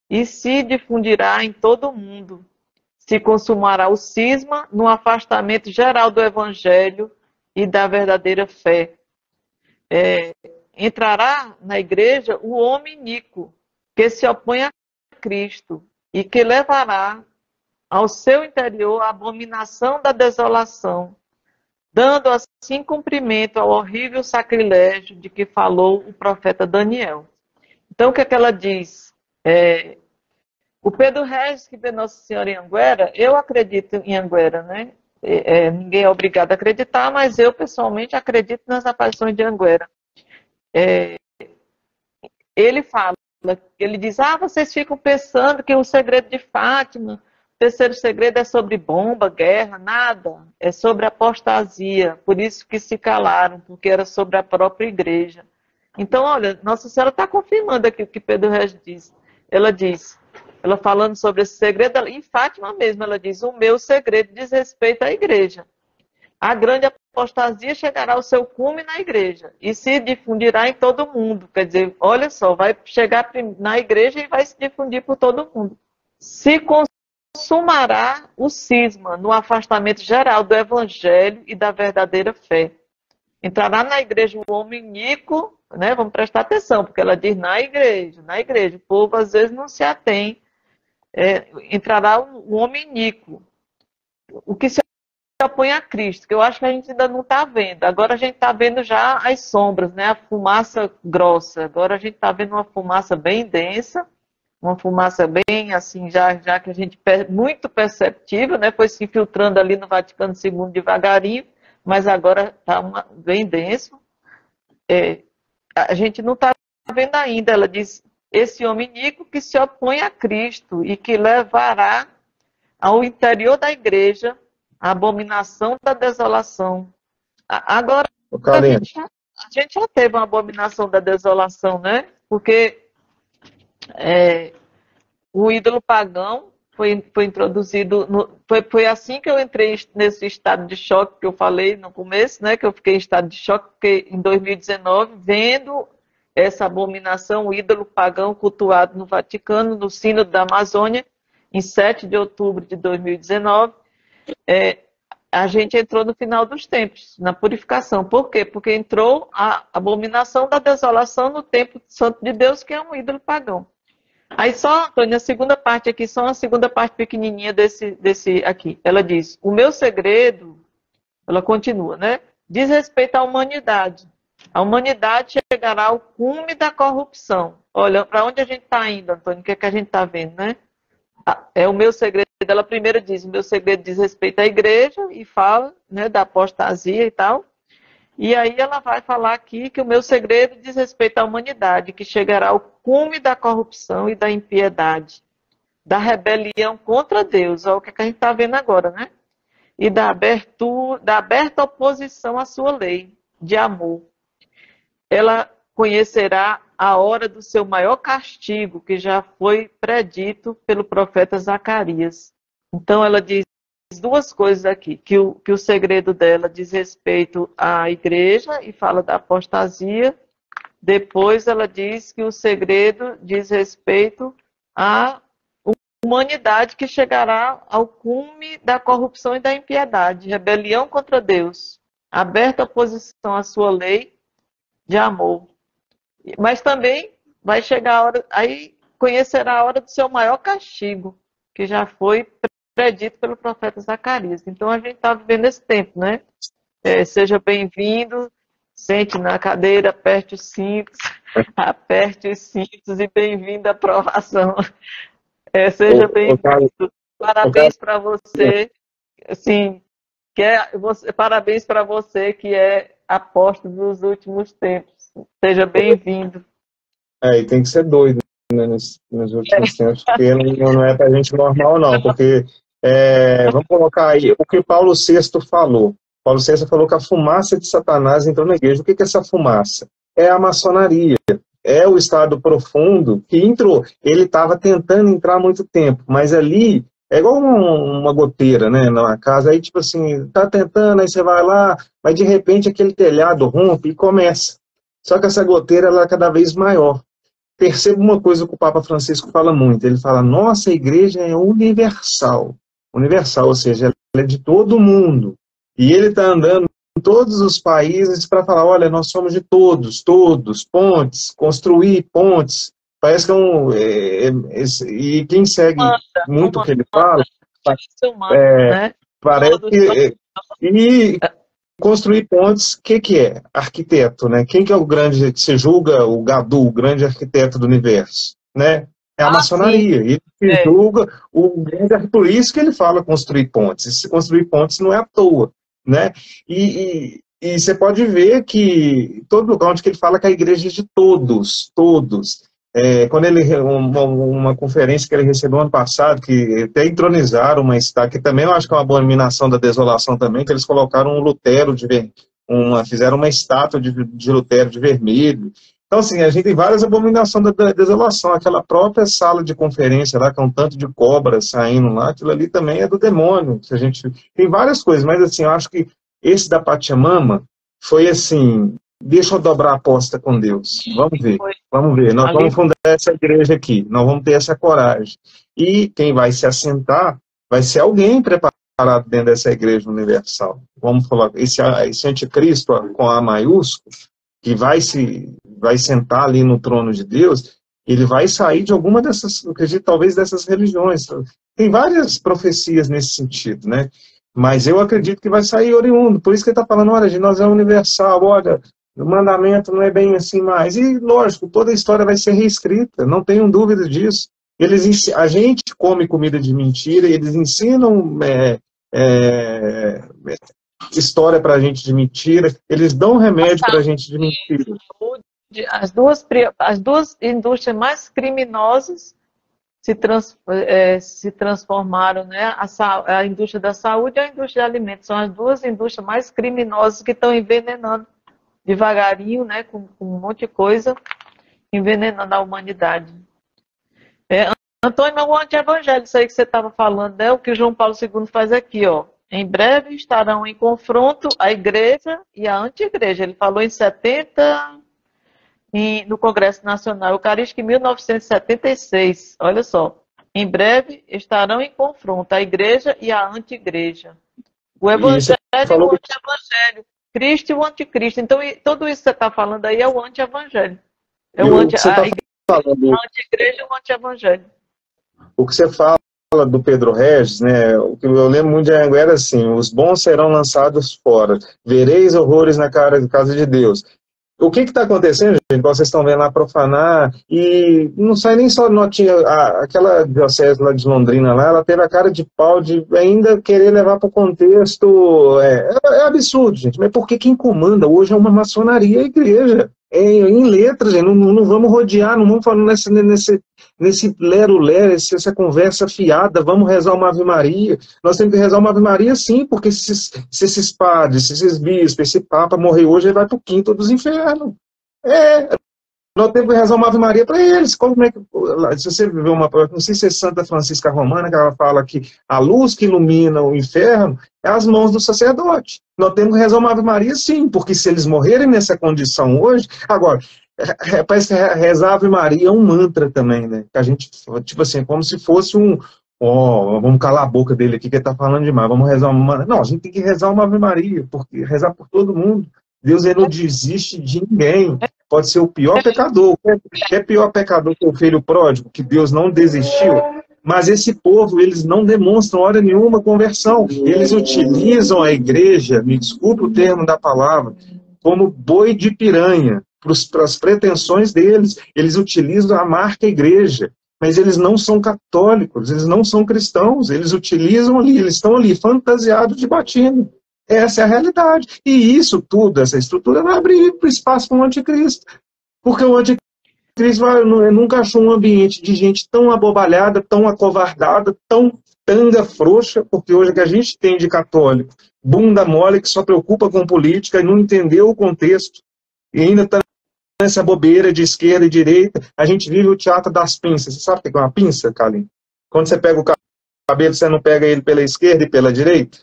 B: e se difundirá em todo o mundo. Se consumará o cisma no afastamento geral do evangelho e da verdadeira fé. Entrará na igreja o homem iníquo, que se opõe a Cristo e que levará ao seu interior a abominação da desolação, dando assim cumprimento ao horrível sacrilégio de que falou o profeta Daniel. Então, o que é que ela diz? O Pedro Regis, que vê Nossa Senhora em Anguera, eu acredito em Anguera, né? Ninguém é obrigado a acreditar, mas eu, pessoalmente, acredito nas aparições de Anguera. Ele diz, vocês ficam pensando que o segredo de Fátima terceiro segredo é sobre bomba, guerra, nada. É sobre apostasia. Por isso que se calaram, porque era sobre a própria igreja. Então, olha, Nossa Senhora está confirmando aqui o que Pedro Regis diz. Ela falando sobre esse segredo, em Fátima mesmo, ela diz: o meu segredo diz respeito à igreja. A grande apostasia chegará ao seu cume na igreja e se difundirá em todo o mundo. Quer dizer, olha só, vai chegar na igreja e vai se difundir por todo o mundo. Se consumará o cisma no afastamento geral do evangelho e da verdadeira fé. Entrará na igreja o homem iníquo, né? Vamos prestar atenção, porque ela diz na igreja. O povo às vezes não se atém. Entrará o homem iníquo, o que se opõe a Cristo, que eu acho que a gente ainda não está vendo. Agora a gente está vendo já as sombras, né? A fumaça grossa. Agora a gente está vendo uma fumaça bem densa, uma fumaça bem assim, já que a gente muito perceptível, né? Foi se infiltrando ali no Vaticano II devagarinho, mas agora está bem denso. A gente não está vendo ainda. Ela diz: esse homem iníquo que se opõe a Cristo e que levará ao interior da igreja a abominação da desolação. Agora, a gente já teve uma abominação da desolação, né? Porque o ídolo pagão foi introduzido. Foi assim que eu entrei nesse estado de choque que eu falei no começo, né? Que eu fiquei em estado de choque, porque em 2019, vendo essa abominação, o ídolo pagão cultuado no Vaticano, no Sínodo da Amazônia, em 7 de outubro de 2019, a gente entrou no final dos tempos, na purificação. Por quê? Porque entrou a abominação da desolação no templo santo de Deus, que é um ídolo pagão. Aí só, Antônio, a segunda parte aqui, só uma segunda parte pequenininha desse aqui. Ela diz: o meu segredo, ela continua, né? Diz respeito à humanidade. A humanidade chegará ao cume da corrupção. Olha, para onde a gente está indo, Antônio? O que é que a gente está vendo, né? É o meu segredo. Ela primeiro diz: o meu segredo diz respeito à igreja, e fala, né, da apostasia e tal. E aí ela vai falar aqui que o meu segredo diz respeito à humanidade, que chegará ao cume da corrupção e da impiedade, da rebelião contra Deus. Olha o que a gente está vendo agora, né? E da aberta oposição à sua lei de amor. Ela conhecerá a hora do seu maior castigo, que já foi predito pelo profeta Zacarias. Então ela diz duas coisas aqui, que o segredo dela diz respeito à igreja e fala da apostasia. Depois ela diz que o segredo diz respeito à humanidade, que chegará ao cume da corrupção e da impiedade, rebelião contra Deus, aberta oposição à sua lei de amor. Mas também vai chegar a hora, aí conhecerá a hora do seu maior castigo, que já foi predito pelo profeta Zacarias. Então a gente está vivendo esse tempo, né? Seja bem-vindo, sente na cadeira, aperte os cintos e bem-vindo à aprovação. Seja bem-vindo. Parabéns para você. Assim, parabéns para você que é apóstolo dos últimos tempos. Seja bem-vindo.
A: E tem que ser doido, né, nos últimos tempos, porque não é pra gente normal, não, porque vamos colocar aí o que Paulo VI falou. Paulo VI falou que a fumaça de Satanás entrou na igreja. O que é essa fumaça? É a maçonaria, é o estado profundo que entrou. Ele estava tentando entrar há muito tempo, mas ali é igual uma goteira, né, na casa, aí tipo assim, tá tentando, aí você vai lá, mas de repente aquele telhado rompe e começa. Só que essa goteira ela é cada vez maior. Perceba uma coisa que o Papa Francisco fala muito, ele fala: nossa igreja é universal, ou seja, ela é de todo mundo, e ele está andando em todos os países para falar: olha, nós somos de todos, pontes, construir pontes. Parece que e quem segue muito o que ele fala, parece que e construir pontes, o que é? Arquiteto, né? Quem que é o grande, que se julga o Gadu, o grande arquiteto do universo, né? É a maçonaria. Sim. Ele se julga o grande, por isso que ele fala construir pontes. E se construir pontes não é à toa, né? E você pode ver que todo lugar onde ele fala que a igreja é de todos, quando ele, uma conferência que ele recebeu ano passado, que até entronizaram uma estátua, que também eu acho que é uma abominação da desolação também, que eles colocaram um Lutero, fizeram uma estátua de Lutero de vermelho. Então, assim, a gente tem várias abominações da desolação. Aquela própria sala de conferência lá, com um tanto de cobras saindo lá, aquilo ali também é do demônio. Se a gente tem várias coisas, mas, assim, eu acho que esse da Pachamama foi, assim, deixa eu dobrar a aposta com Deus. Vamos ver, vamos ver. Nós vamos fundar essa igreja aqui, nós vamos ter essa coragem. E quem vai se assentar vai ser alguém preparado dentro dessa igreja universal. Vamos falar, esse anticristo com A maiúsculo, que vai sentar ali no trono de Deus, ele vai sair de alguma dessas, eu acredito, talvez dessas religiões. Tem várias profecias nesse sentido, né? Mas eu acredito que vai sair oriundo. Por isso que ele está falando, olha, nós é universal, olha, o mandamento não é bem assim mais. E, lógico, toda a história vai ser reescrita, não tenham dúvida disso. A gente come comida de mentira, eles ensinam história para a gente de mentira, eles dão remédio para a gente de mentira.
B: As duas indústrias mais criminosas se transformaram, né? A indústria da saúde e a indústria de alimentos. São as duas indústrias mais criminosas que estão envenenando devagarinho, né? Com um monte de coisa, envenenando a humanidade. Antônio, é um anti-evangelho, isso aí que você estava falando, né? O que João Paulo II faz aqui, ó. Em breve estarão em confronto a igreja e a anti-igreja. Ele falou em 70, no Congresso Nacional Eucarístico, em 1976. Olha só. Em breve estarão em confronto a igreja e a anti-igreja. O evangelho e o anti-evangelho. Cristo e o anticristo. Então, tudo isso que você está falando aí é o anti-evangelho. É a anti-igreja e o anti-evangelho.
A: O que você fala do Pedro Regis, né, o que eu lembro muito de Anhanguera era assim, os bons serão lançados fora, vereis horrores na casa de Deus. O que está acontecendo, gente? Vocês estão vendo lá profanar, e não sai nem só notinha, aquela diocese lá de Londrina, lá, ela teve a cara de pau de ainda querer levar para o contexto, é absurdo, gente, mas porque quem comanda hoje é uma maçonaria, a igreja, em letras, gente, não vamos rodear, não vamos falar nesse lero-lero, essa conversa fiada, vamos rezar uma Ave Maria. Nós temos que rezar uma Ave Maria sim, porque se esses padres, se esses bispos, esse papa morrer hoje, ele vai para o quinto dos infernos. Nós temos que rezar uma Ave Maria para eles. Como é que, se você vê não sei se é Santa Francisca Romana, que ela fala que a luz que ilumina o inferno é as mãos do sacerdote. Nós temos que rezar uma Ave Maria sim, porque se eles morrerem nessa condição hoje, agora, parece que rezar Ave Maria é um mantra também, né? Que a gente, tipo assim, como se fosse vamos calar a boca dele aqui, que ele tá falando demais, vamos rezar uma... Não, a gente tem que rezar uma Ave Maria, porque rezar por todo mundo. Deus, ele não desiste de ninguém. Pode ser o pior pecador. É pior pecador que o filho pródigo, que Deus não desistiu. Mas esse povo, eles não demonstram hora nenhuma conversão. Eles utilizam a igreja, me desculpe o termo da palavra, como boi de piranha, para as pretensões deles. Eles utilizam a marca igreja, mas eles não são católicos, eles não são cristãos, eles utilizam ali, eles estão ali fantasiados de batismo. Essa é a realidade. E isso tudo, essa estrutura, vai abrir espaço para o anticristo. Porque o anticristo nunca achou um ambiente de gente tão abobalhada, tão acovardada, tão tanga frouxa, porque hoje o que a gente tem de católico, bunda mole, que só preocupa com política e não entendeu o contexto, e ainda está nessa bobeira de esquerda e direita. A gente vive o teatro das pinças. Você sabe o que é uma pinça, Kalim? Quando você pega o cabelo, você não pega ele pela esquerda e pela direita?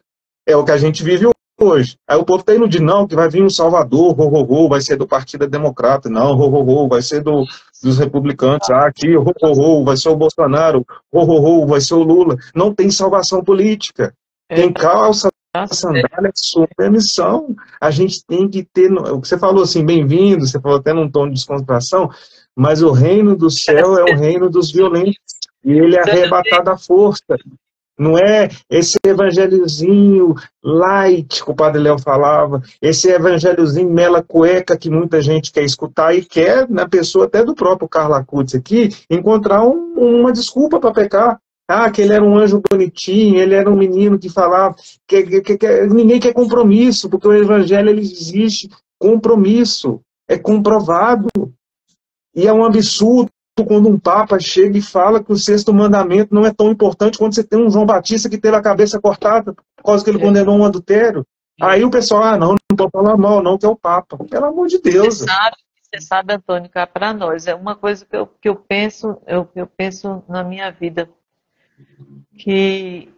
A: É o que a gente vive hoje. Aí o povo está indo de não, que vai vir um Salvador, vai ser do Partido Democrata, não, vai ser dos republicanos, aqui, vai ser o Bolsonaro, vai ser o Lula. Não tem salvação política. Quem calça a sandália assume a missão. A gente tem que ter, o que você falou assim, bem-vindo, você falou até num tom de descontração, mas o reino do céu é o reino dos violentos, e ele é arrebatado à força. Não é esse evangelhozinho light que o Padre Léo falava, esse evangelhozinho mela cueca que muita gente quer escutar e quer, na pessoa até do próprio Carla Cutz aqui, encontrar uma desculpa para pecar. Que ele era um anjo bonitinho, ele era um menino que falava... ninguém quer compromisso, porque o evangelho ele existe compromisso, é comprovado. E é um absurdo
D: quando um papa chega e fala que o sexto mandamento não é tão importante quando você tem um João Batista que teve a cabeça cortada por causa que ele condenou um adultério. Aí o pessoal, não pode falar mal, não, que é o papa. Pelo amor de Deus.
B: Você sabe, Antônio, cá para nós, é uma coisa que eu penso, eu penso na minha vida, que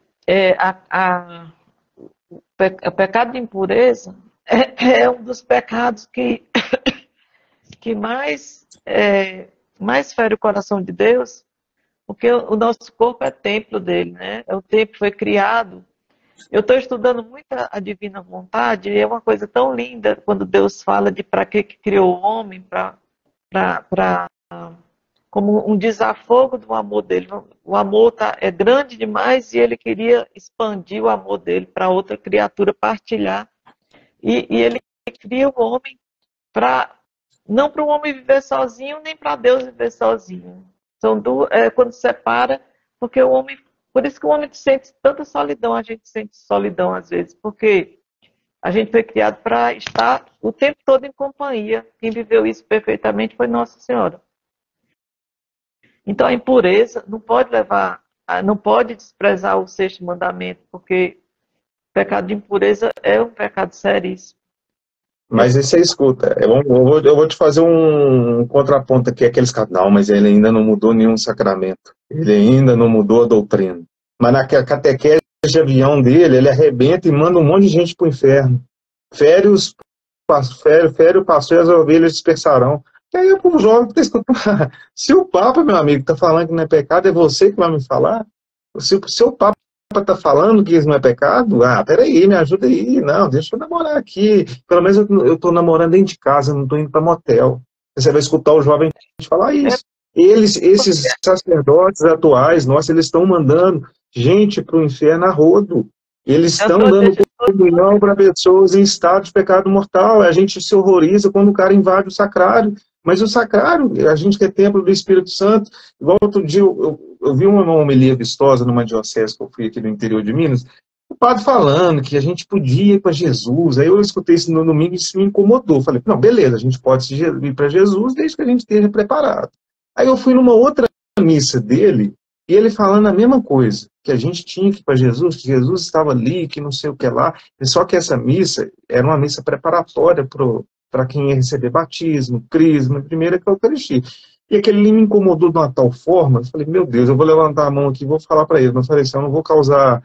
B: o pecado de impureza é um dos pecados que mais fere o coração de Deus, porque o nosso corpo é templo dele, né? O templo foi criado. Eu estou estudando muito a divina vontade, e é uma coisa tão linda quando Deus fala de para que criou o homem, como um desafogo do amor dele. O amor é grande demais e ele queria expandir o amor dele para outra criatura partilhar. E ele cria o homem não para o homem viver sozinho, nem para Deus viver sozinho. Quando separa, porque o homem. Por isso que o homem sente tanta solidão, a gente sente solidão às vezes, porque a gente foi criado para estar o tempo todo em companhia. Quem viveu isso perfeitamente foi Nossa Senhora. Então a impureza não pode desprezar o sexto mandamento, porque o pecado de impureza é um pecado seríssimo.
D: Mas aí você escuta, eu vou te fazer um contraponto aqui, aqueles caras, não, mas ele ainda não mudou nenhum sacramento, ele ainda não mudou a doutrina. Mas na catequese de avião dele, ele arrebenta e manda um monte de gente para o inferno. Fere o pastor e as ovelhas dispersarão. E aí o jovem está escutando, se o Papa, meu amigo, está falando que não é pecado, é você que vai me falar? Se o Papa está falando que isso não é pecado, peraí, me ajuda aí. Não, deixa eu namorar aqui. Pelo menos eu estou namorando dentro de casa, não estou indo para motel. Você vai escutar o jovem falar isso. Esses sacerdotes atuais, nossa, eles estão mandando gente para o inferno a rodo. Eles estão dando comunhão para pessoas em estado de pecado mortal. A gente se horroriza quando o cara invade o sacrário. Mas o sacrário, a gente que é templo do Espírito Santo, igual outro dia eu vi uma homilia vistosa numa diocese que eu fui aqui no interior de Minas, o padre falando que a gente podia ir para Jesus. Aí eu escutei isso no domingo e isso me incomodou. Falei, não, beleza, a gente pode ir para Jesus desde que a gente esteja preparado. Aí eu fui numa outra missa dele, e ele falando a mesma coisa, que a gente tinha que ir para Jesus, que Jesus estava ali, que não sei o que lá, só que essa missa era uma missa preparatória para quem ia receber batismo, crisma, primeira que é a Eucaristia. E aquele ali me incomodou de uma tal forma, eu falei, meu Deus, eu vou levantar a mão aqui e vou falar para ele. Eu falei assim, eu não vou causar,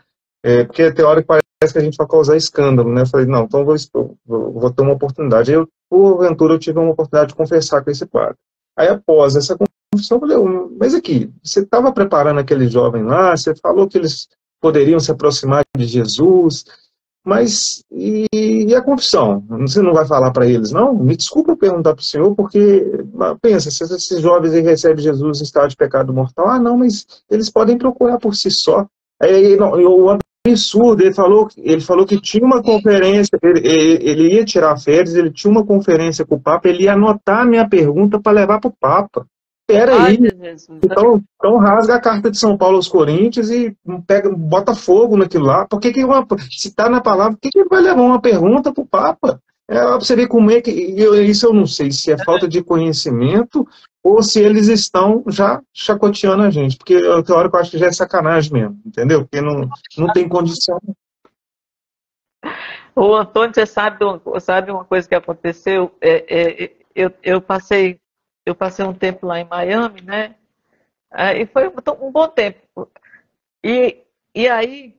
D: porque tem hora que parece que a gente vai causar escândalo, né? Eu falei, não, então eu vou ter uma oportunidade. Aí, porventura, eu tive uma oportunidade de conversar com esse padre. Aí, após essa confissão, eu falei, mas aqui, você estava preparando aquele jovem lá, você falou que eles poderiam se aproximar de Jesus, mas e a confissão? Você não vai falar para eles, não? Me desculpa eu perguntar para o senhor, porque, pensa, se esses jovens aí recebem Jesus em estado de pecado mortal, não, mas eles podem procurar por si só. Aí, o absurdo, ele falou que tinha uma conferência, ele ia tirar férias, ele tinha uma conferência com o Papa, ele ia anotar a minha pergunta para levar para o Papa. Peraí, então rasga a carta de São Paulo aos Coríntios e bota fogo naquilo lá. Se está na palavra, por que vai levar uma pergunta para o Papa? Você vê como é que. Isso eu não sei se é falta de conhecimento ou se eles estão já chacoteando a gente. Porque tem hora que eu acho que já é sacanagem mesmo, entendeu? Porque não tem condição.
B: Ô, Antônio, você sabe uma coisa que aconteceu? Eu passei um tempo lá em Miami, né? E foi um bom tempo. E aí,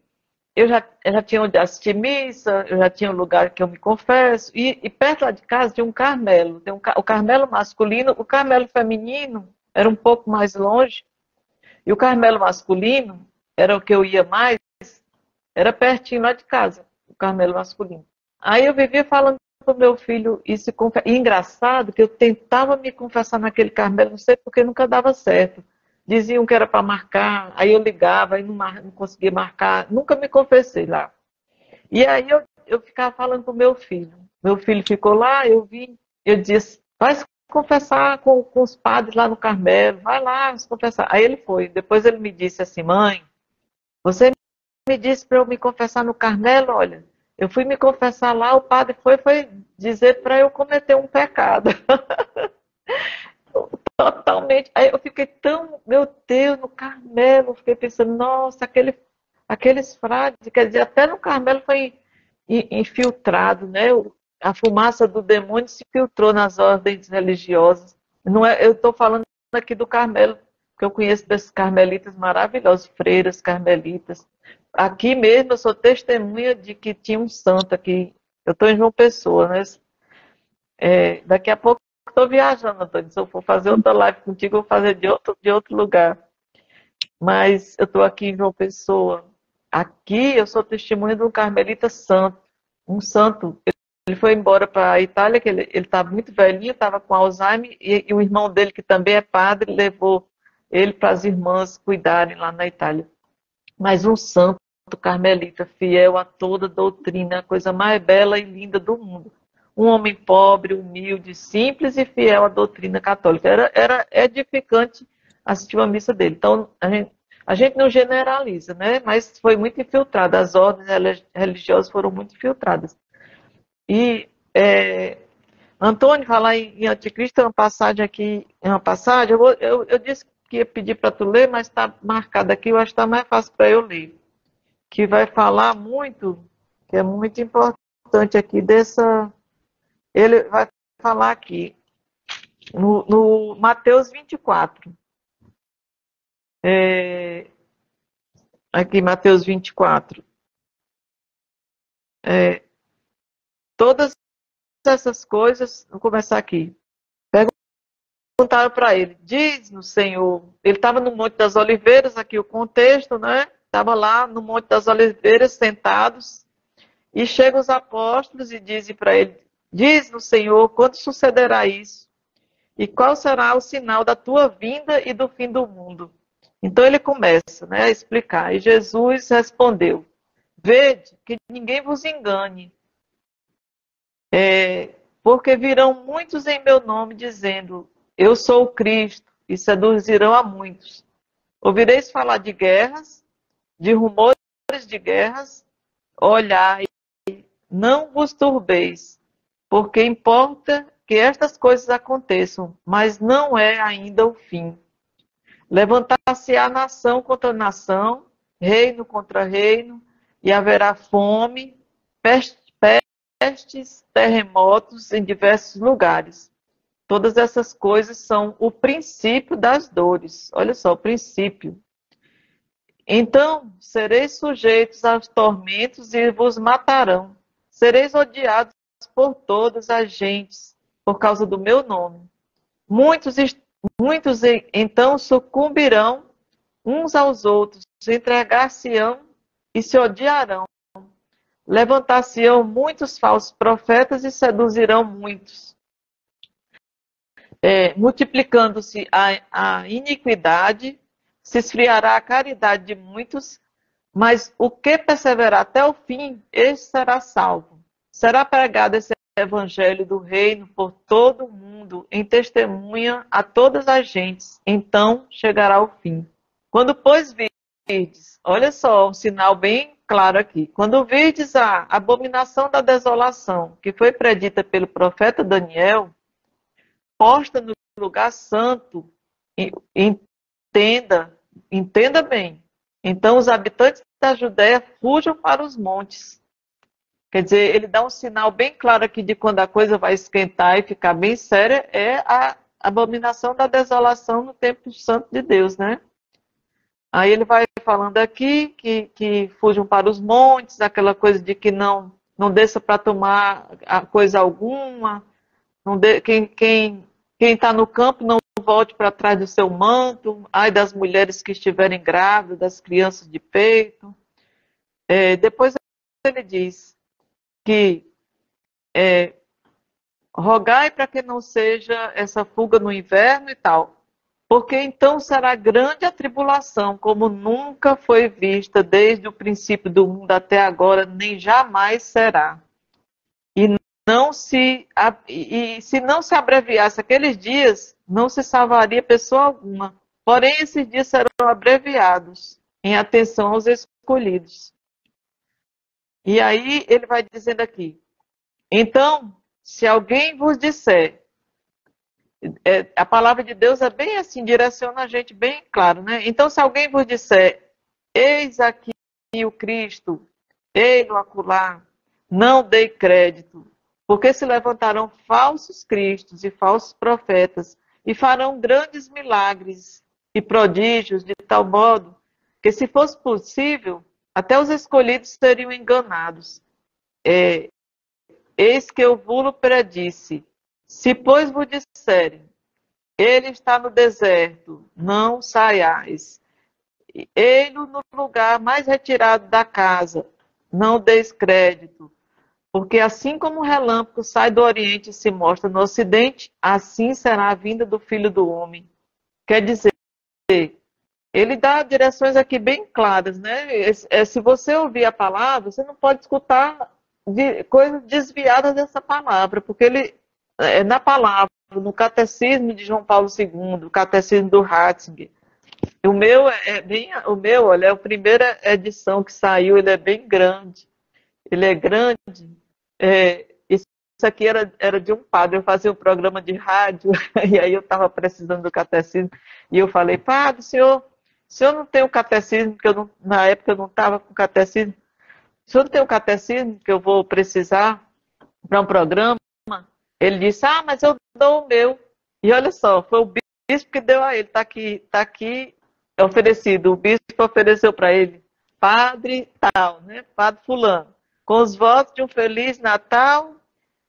B: eu já tinha onde assistir missa, eu já tinha um lugar que eu me confesso, e perto lá de casa tinha um Carmelo. O Carmelo masculino, o Carmelo feminino era um pouco mais longe, e o Carmelo masculino era o que eu ia mais, era pertinho lá de casa, o Carmelo masculino. Aí eu vivia falando para o meu filho e engraçado que eu tentava me confessar naquele Carmelo, não sei porque nunca dava certo. Diziam que era para marcar, aí eu ligava, aí não conseguia marcar, nunca me confessei lá. E aí eu ficava falando para o meu filho. Meu filho ficou lá, eu disse, vai se confessar com os padres lá no Carmelo, vai lá se confessar. Aí ele foi, depois ele me disse assim, mãe, você me disse para eu me confessar no Carmelo, olha, eu fui me confessar lá, o padre foi dizer para eu cometer um pecado. totalmente. Aí eu fiquei tão, meu Deus, no Carmelo, eu fiquei pensando, nossa, aqueles frades, quer dizer, até no Carmelo foi infiltrado, né? A fumaça do demônio se filtrou nas ordens religiosas. Não é, eu estou falando aqui do Carmelo, que eu conheço desses carmelitas maravilhosos, freiras carmelitas. Aqui mesmo eu sou testemunha de que tinha um santo aqui. Eu estou em João Pessoa, né? Daqui a pouco estou viajando, Antônio. Se eu for fazer outra live contigo, eu vou fazer de outro lugar. Mas eu estou aqui em João Pessoa. Aqui eu sou testemunha de um carmelita santo. Um santo. Ele foi embora para a Itália, que ele estava muito velhinho, estava com Alzheimer, e o irmão dele, que também é padre, levou ele para as irmãs cuidarem lá na Itália. Mas um santo carmelita, fiel a toda doutrina, a coisa mais bela e linda do mundo. Um homem pobre, humilde, simples e fiel à doutrina católica. Era edificante assistir uma missa dele. Então, a gente não generaliza, né? Mas foi muito infiltrado. As ordens religiosas foram muito infiltradas. E Antônio, falar em anticristo, é uma passagem aqui, eu disse que ia pedir para tu ler, mas está marcado aqui, eu acho que está mais fácil para eu ler. Que vai falar muito, que é muito importante aqui ele vai falar aqui, no Mateus 24. Aqui, Mateus 24. Todas essas coisas, vou começar aqui. Perguntaram para ele, diz-nos, Senhor, ele estava no Monte das Oliveiras, aqui o contexto, né? Estava lá no Monte das Oliveiras, sentados, e chegam os apóstolos e dizem para ele, diz-nos, Senhor, quando sucederá isso? E qual será o sinal da tua vinda e do fim do mundo? Então ele começa, né, a explicar. E Jesus respondeu, vede que ninguém vos engane, porque virão muitos em meu nome dizendo, eu sou o Cristo, e seduzirão a muitos. Ouvireis falar de guerras, de rumores de guerras, olhai, não vos turbeis, porque importa que estas coisas aconteçam, mas não é ainda o fim. Levantar-se-á nação contra nação, reino contra reino, e haverá fome, pestes, terremotos em diversos lugares. Todas essas coisas são o princípio das dores. Olha só, o princípio. Então, sereis sujeitos aos tormentos e vos matarão. Sereis odiados por todas as gentes, por causa do meu nome. Muitos então sucumbirão uns aos outros, entregar-se-ão e se odiarão. Levantar-se-ão muitos falsos profetas e seduzirão muitos. Multiplicando-se a iniquidade, se esfriará a caridade de muitos, mas o que perseverar até o fim, esse será salvo. Será pregado esse evangelho do reino por todo o mundo, em testemunha a todas as gentes, então chegará o fim. Quando, pois, virdes, olha só, um sinal bem claro aqui, quando virdes a abominação da desolação, que foi predita pelo profeta Daniel, posta no lugar santo, entenda bem. Então os habitantes da Judéia fujam para os montes. Quer dizer, ele dá um sinal bem claro aqui de quando a coisa vai esquentar e ficar bem séria, é a abominação da desolação no templo santo de Deus, né? Aí ele vai falando aqui que fujam para os montes, aquela coisa de que não desça para tomar coisa alguma, quem está no campo não volte para trás do seu manto, ai das mulheres que estiverem grávidas, das crianças de peito. Depois ele diz que rogai para que não seja essa fuga no inverno e tal, porque então será grande a tribulação, como nunca foi vista desde o princípio do mundo até agora, nem jamais será. E se não se abreviasse aqueles dias, não se salvaria pessoa alguma. Porém, esses dias serão abreviados, em atenção aos escolhidos. E aí ele vai dizendo aqui, então, se alguém vos disser, A palavra de Deus é bem assim, direciona a gente bem claro, né? Então, se alguém vos disser, eis aqui o Cristo, ei-lo acolá, não dei crédito, porque se levantarão falsos cristos e falsos profetas e farão grandes milagres e prodígios de tal modo que, se fosse possível, até os escolhidos seriam enganados. Eis que eu vos predisse, se pois vos disserem, ele está no deserto, não saiais. Ele no lugar mais retirado da casa, não deis crédito. Porque assim como o relâmpago sai do Oriente e se mostra no Ocidente, assim será a vinda do Filho do Homem. Quer dizer, ele dá direções aqui bem claras, né? Se você ouvir a palavra, você não pode escutar coisas desviadas dessa palavra, porque ele é na palavra, no Catecismo de João Paulo II, o Catecismo do Ratzinger. O meu olha, é a primeira edição que saiu, ele é bem grande. Ele é grande. Isso aqui era de um padre. Eu fazia um programa de rádio e aí eu estava precisando do catecismo e eu falei, padre, o senhor não tem o catecismo, porque na época eu não estava com catecismo. O senhor não tem o catecismo que eu vou precisar para um programa? Ele disse, mas eu dou o meu. E olha só, foi o bispo que deu a ele. Está aqui oferecido. O bispo ofereceu para ele, padre tal, né? Padre fulano, com os votos de um Feliz Natal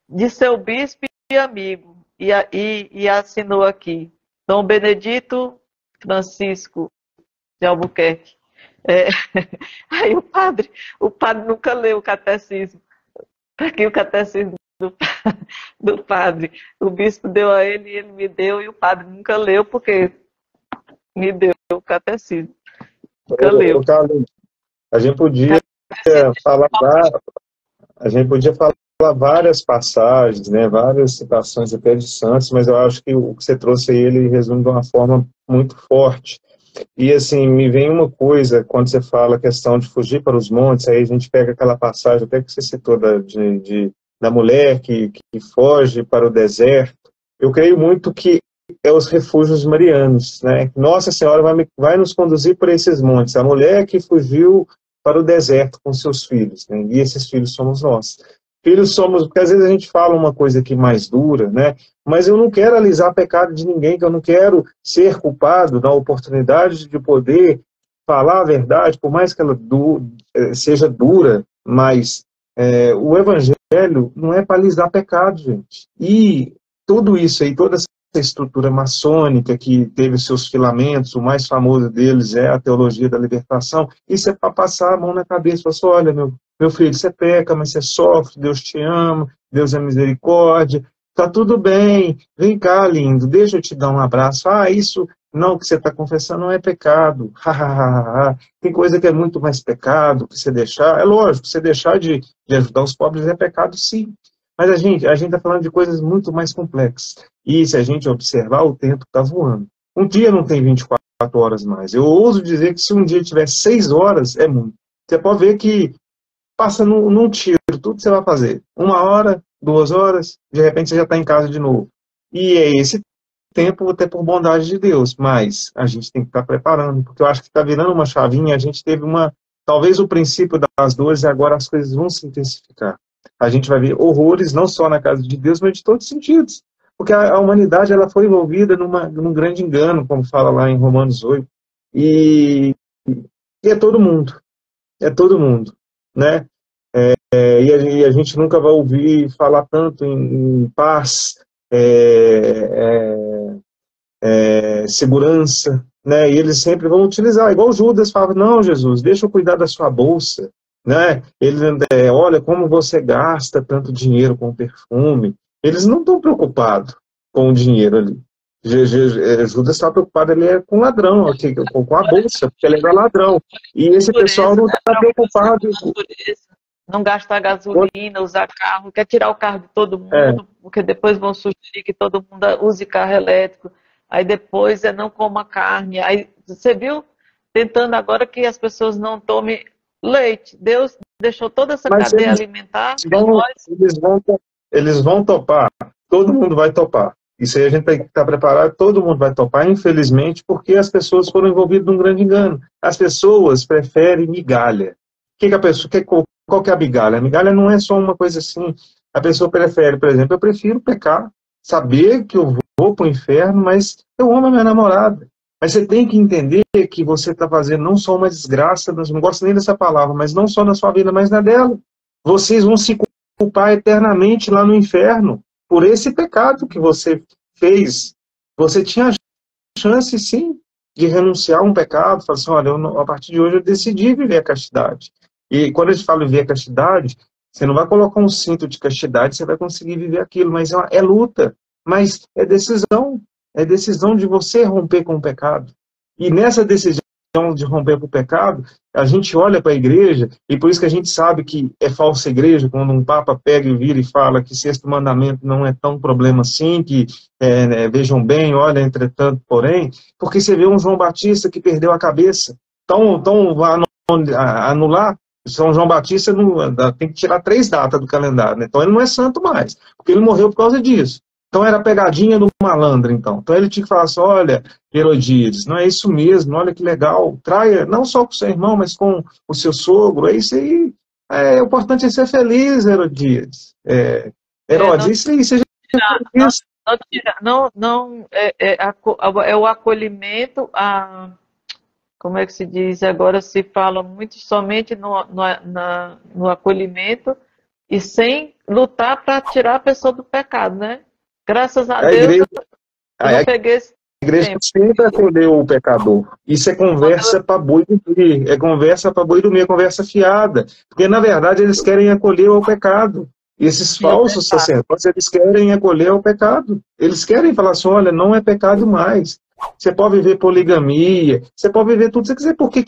B: de seu bispo e amigo. E assinou aqui, Dom Benedito Francisco de Albuquerque. Aí o padre nunca leu o catecismo. Está aqui o catecismo do padre. O bispo deu a ele, ele me deu, e o padre nunca leu, porque me deu o catecismo. Nunca leu.
D: A gente podia falar várias passagens, né, várias citações até de Santos, mas eu acho que o que você trouxe aí, ele resume de uma forma muito forte. E assim, me vem uma coisa, quando você fala a questão de fugir para os montes, aí a gente pega aquela passagem, até que você citou, da mulher que foge para o deserto. Eu creio muito que é os refúgios marianos, né? Nossa Senhora vai nos conduzir por esses montes. A mulher que fugiu para o deserto com seus filhos, né? E esses filhos somos nós. Filhos somos, porque às vezes a gente fala uma coisa aqui mais dura, né? Mas eu não quero alisar pecado de ninguém, que eu não quero ser culpado da oportunidade de poder falar a verdade, por mais que ela seja dura, mas o evangelho não é para alisar pecado, gente. E tudo isso aí, toda essa estrutura maçônica que teve seus filamentos, o mais famoso deles é a teologia da libertação, isso é para passar a mão na cabeça, falar assim, olha, meu filho, você peca, mas você sofre, Deus te ama, Deus é misericórdia, tá tudo bem, vem cá, lindo, deixa eu te dar um abraço, isso não, que você está confessando não é pecado, tem coisa que é muito mais pecado, que você deixar, é lógico, você deixar de ajudar os pobres é pecado sim, mas a gente está falando de coisas muito mais complexas. E se a gente observar, o tempo está voando. Um dia não tem 24 horas mais. Eu ouso dizer que se um dia tiver 6 horas, é muito. Você pode ver que passa num tiro tudo que você vai fazer. 1 hora, 2 horas, de repente você já está em casa de novo. E é esse tempo até por bondade de Deus. Mas a gente tem que estar preparando, porque eu acho que está virando uma chavinha. A gente teve talvez o princípio das dores e agora as coisas vão se intensificar. A gente vai ver horrores, não só na casa de Deus, mas de todos os sentidos. Porque a humanidade ela foi envolvida num grande engano, como fala lá em Romanos 8. E é todo mundo. É todo mundo. Né? E a gente nunca vai ouvir falar tanto em paz, segurança. Né? E eles sempre vão utilizar. Igual Judas falava, não, Jesus, deixa eu cuidar da sua bolsa. Né? Ele olha como você gasta tanto dinheiro com perfume. Eles não estão preocupados com o dinheiro ali. Judas está preocupado com o ladrão, com a bolsa, porque ele é ladrão. E esse pessoal não está preocupado.
B: Não gastar gasolina, usar carro, quer tirar o carro de todo mundo, porque depois vão sugerir que todo mundo use carro elétrico. Aí depois não coma carne. Aí você viu, tentando agora que as pessoas não tomem leite. Deus deixou toda essa cadeia alimentar.
D: Eles vão topar. Todo mundo vai topar. Isso aí a gente tem que estar preparado, todo mundo vai topar, infelizmente, porque as pessoas foram envolvidas num grande engano. As pessoas preferem migalha. Qual que é a migalha? A migalha não é só uma coisa assim. A pessoa prefere, por exemplo, eu prefiro pecar, saber que eu vou para o inferno, mas eu amo a minha namorada. Mas você tem que entender que você está fazendo não só uma desgraça, não gosto nem dessa palavra, mas não só na sua vida, mas na dela. Vocês vão se culpar eternamente lá no inferno por esse pecado que você fez. Você tinha a chance, sim, de renunciar a um pecado, falar assim, olha, a partir de hoje eu decidi viver a castidade. E quando a gente fala viver a castidade, você não vai colocar um cinto de castidade, você vai conseguir viver aquilo, mas é luta, mas é decisão de você romper com o pecado. E nessa decisão de romper com o pecado, a gente olha para a igreja, e por isso que a gente sabe que é falsa igreja, quando um papa pega e vira e fala que sexto mandamento não é tão problema assim, que vejam bem, olha, entretanto, porém, porque você vê um João Batista que perdeu a cabeça. Então vai anular, São João Batista tem que tirar 3 datas do calendário, né? Então ele não é santo mais, porque ele morreu por causa disso. Então era pegadinha do malandro, então. Então ele tinha que falar assim, olha, Herodíades, não é isso mesmo, olha que legal, traia não só com o seu irmão, mas com o seu sogro, é isso aí. O importante é ser feliz, Herodíades. Herodes, isso aí, seja feliz.
B: É o acolhimento, como é que se diz? Agora se fala muito somente no acolhimento e sem lutar para tirar a pessoa do pecado, né? Graças a Deus, eu não peguei esse
D: igreja
B: tempo.
D: sempre acolheu o pecador. Isso é conversa para boi dormir. É conversa para boi dormir, é conversa fiada. Porque, na verdade, eles querem acolher o pecado. E esses falsos sacerdotes, eles querem acolher o pecado. Eles querem falar assim, olha, não é pecado mais. Você pode viver poligamia, você pode viver tudo que você quiser, porque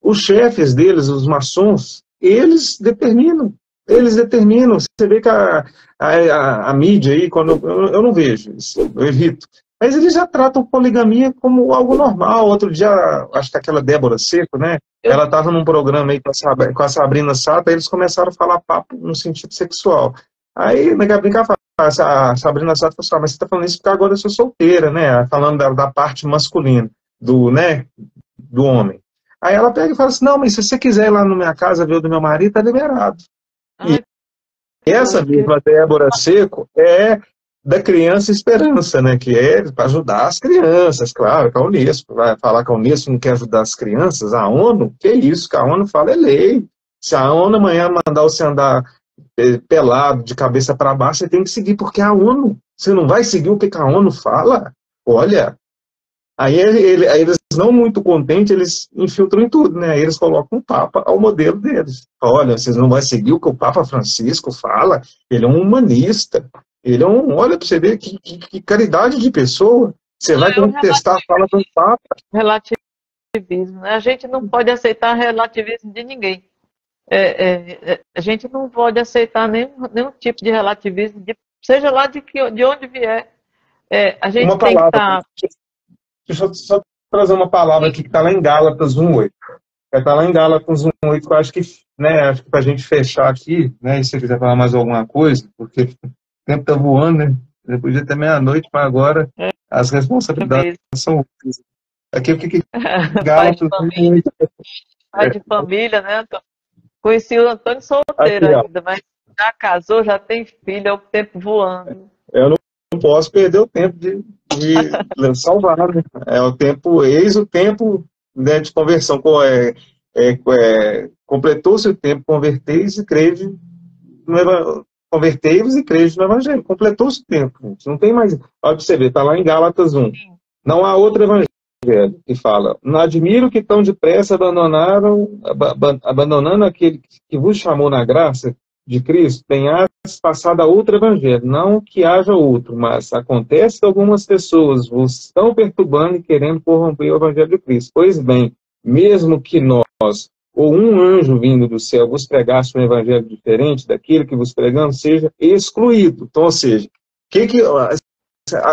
D: os chefes deles, os maçons, eles determinam. Você vê que a mídia aí, quando eu não vejo isso, eu evito. Mas eles já tratam poligamia como algo normal. Outro dia, acho que aquela Débora Seco, né? Ela estava num programa aí com a Sabrina Sato, aí eles começaram a falar papo no sentido sexual. Aí, daqui a pouco, a Sabrina Sato falou assim, mas você está falando isso porque agora eu sou solteira, né? Falando da parte masculina, do homem. Aí ela pega e fala assim, não, mas se você quiser ir lá na minha casa ver o do meu marido, tá liberado. E essa mesma Débora Seco é da Criança Esperança, né? Que é para ajudar as crianças, claro, que a Unesco vai falar que a Unesco não quer ajudar as crianças, a ONU, que isso, que a ONU fala é lei. Se a ONU amanhã mandar você andar pelado, de cabeça para baixo, você tem que seguir, porque é a ONU. Você não vai seguir o que a ONU fala? Olha, aí eles não muito contentes, eles infiltram em tudo, né? Aí eles colocam o Papa ao modelo deles. Olha, vocês não vão seguir o que o Papa Francisco fala? Ele é um humanista. Ele é olha para você ver que caridade de pessoa. Você vai contestar a fala do Papa.
B: Relativismo, né? A gente não pode aceitar relativismo de ninguém. A gente não pode aceitar nenhum tipo de relativismo, seja lá de onde vier. A gente tem que estar...
D: Deixa eu só trazer uma palavra aqui que está lá em Gálatas 1:8. Está lá em Gálatas 1:8, que eu acho que para a gente fechar aqui, né, e se você quiser falar mais alguma coisa, porque o tempo está voando, né? Eu podia ter meia-noite, mas agora as responsabilidades são outras. Aqui o que Gálatas 1:8.
B: Pai de família, né? Conheci o Antônio solteiro
D: aqui,
B: ainda, mas já casou, já tem filho, é o tempo voando.
D: Eu não posso perder o tempo de salvar, né? Eis o tempo, né, de conversão. Completou-se o tempo, convertei-vos e crede no Evangelho. Completou-se o tempo, gente. Não tem mais. Olha para você ver, está lá em Gálatas 1. Não há outro Evangelho que fala, não admiro que tão depressa abandonando aquele que vos chamou na graça de Cristo, tenhas passado a outro evangelho, não que haja outro, mas acontece que algumas pessoas vos estão perturbando e querendo corromper o evangelho de Cristo. Pois bem, mesmo que nós, ou um anjo vindo do céu, vos pregasse um evangelho diferente daquele que vos pregamos, seja excluído. Então, ou seja,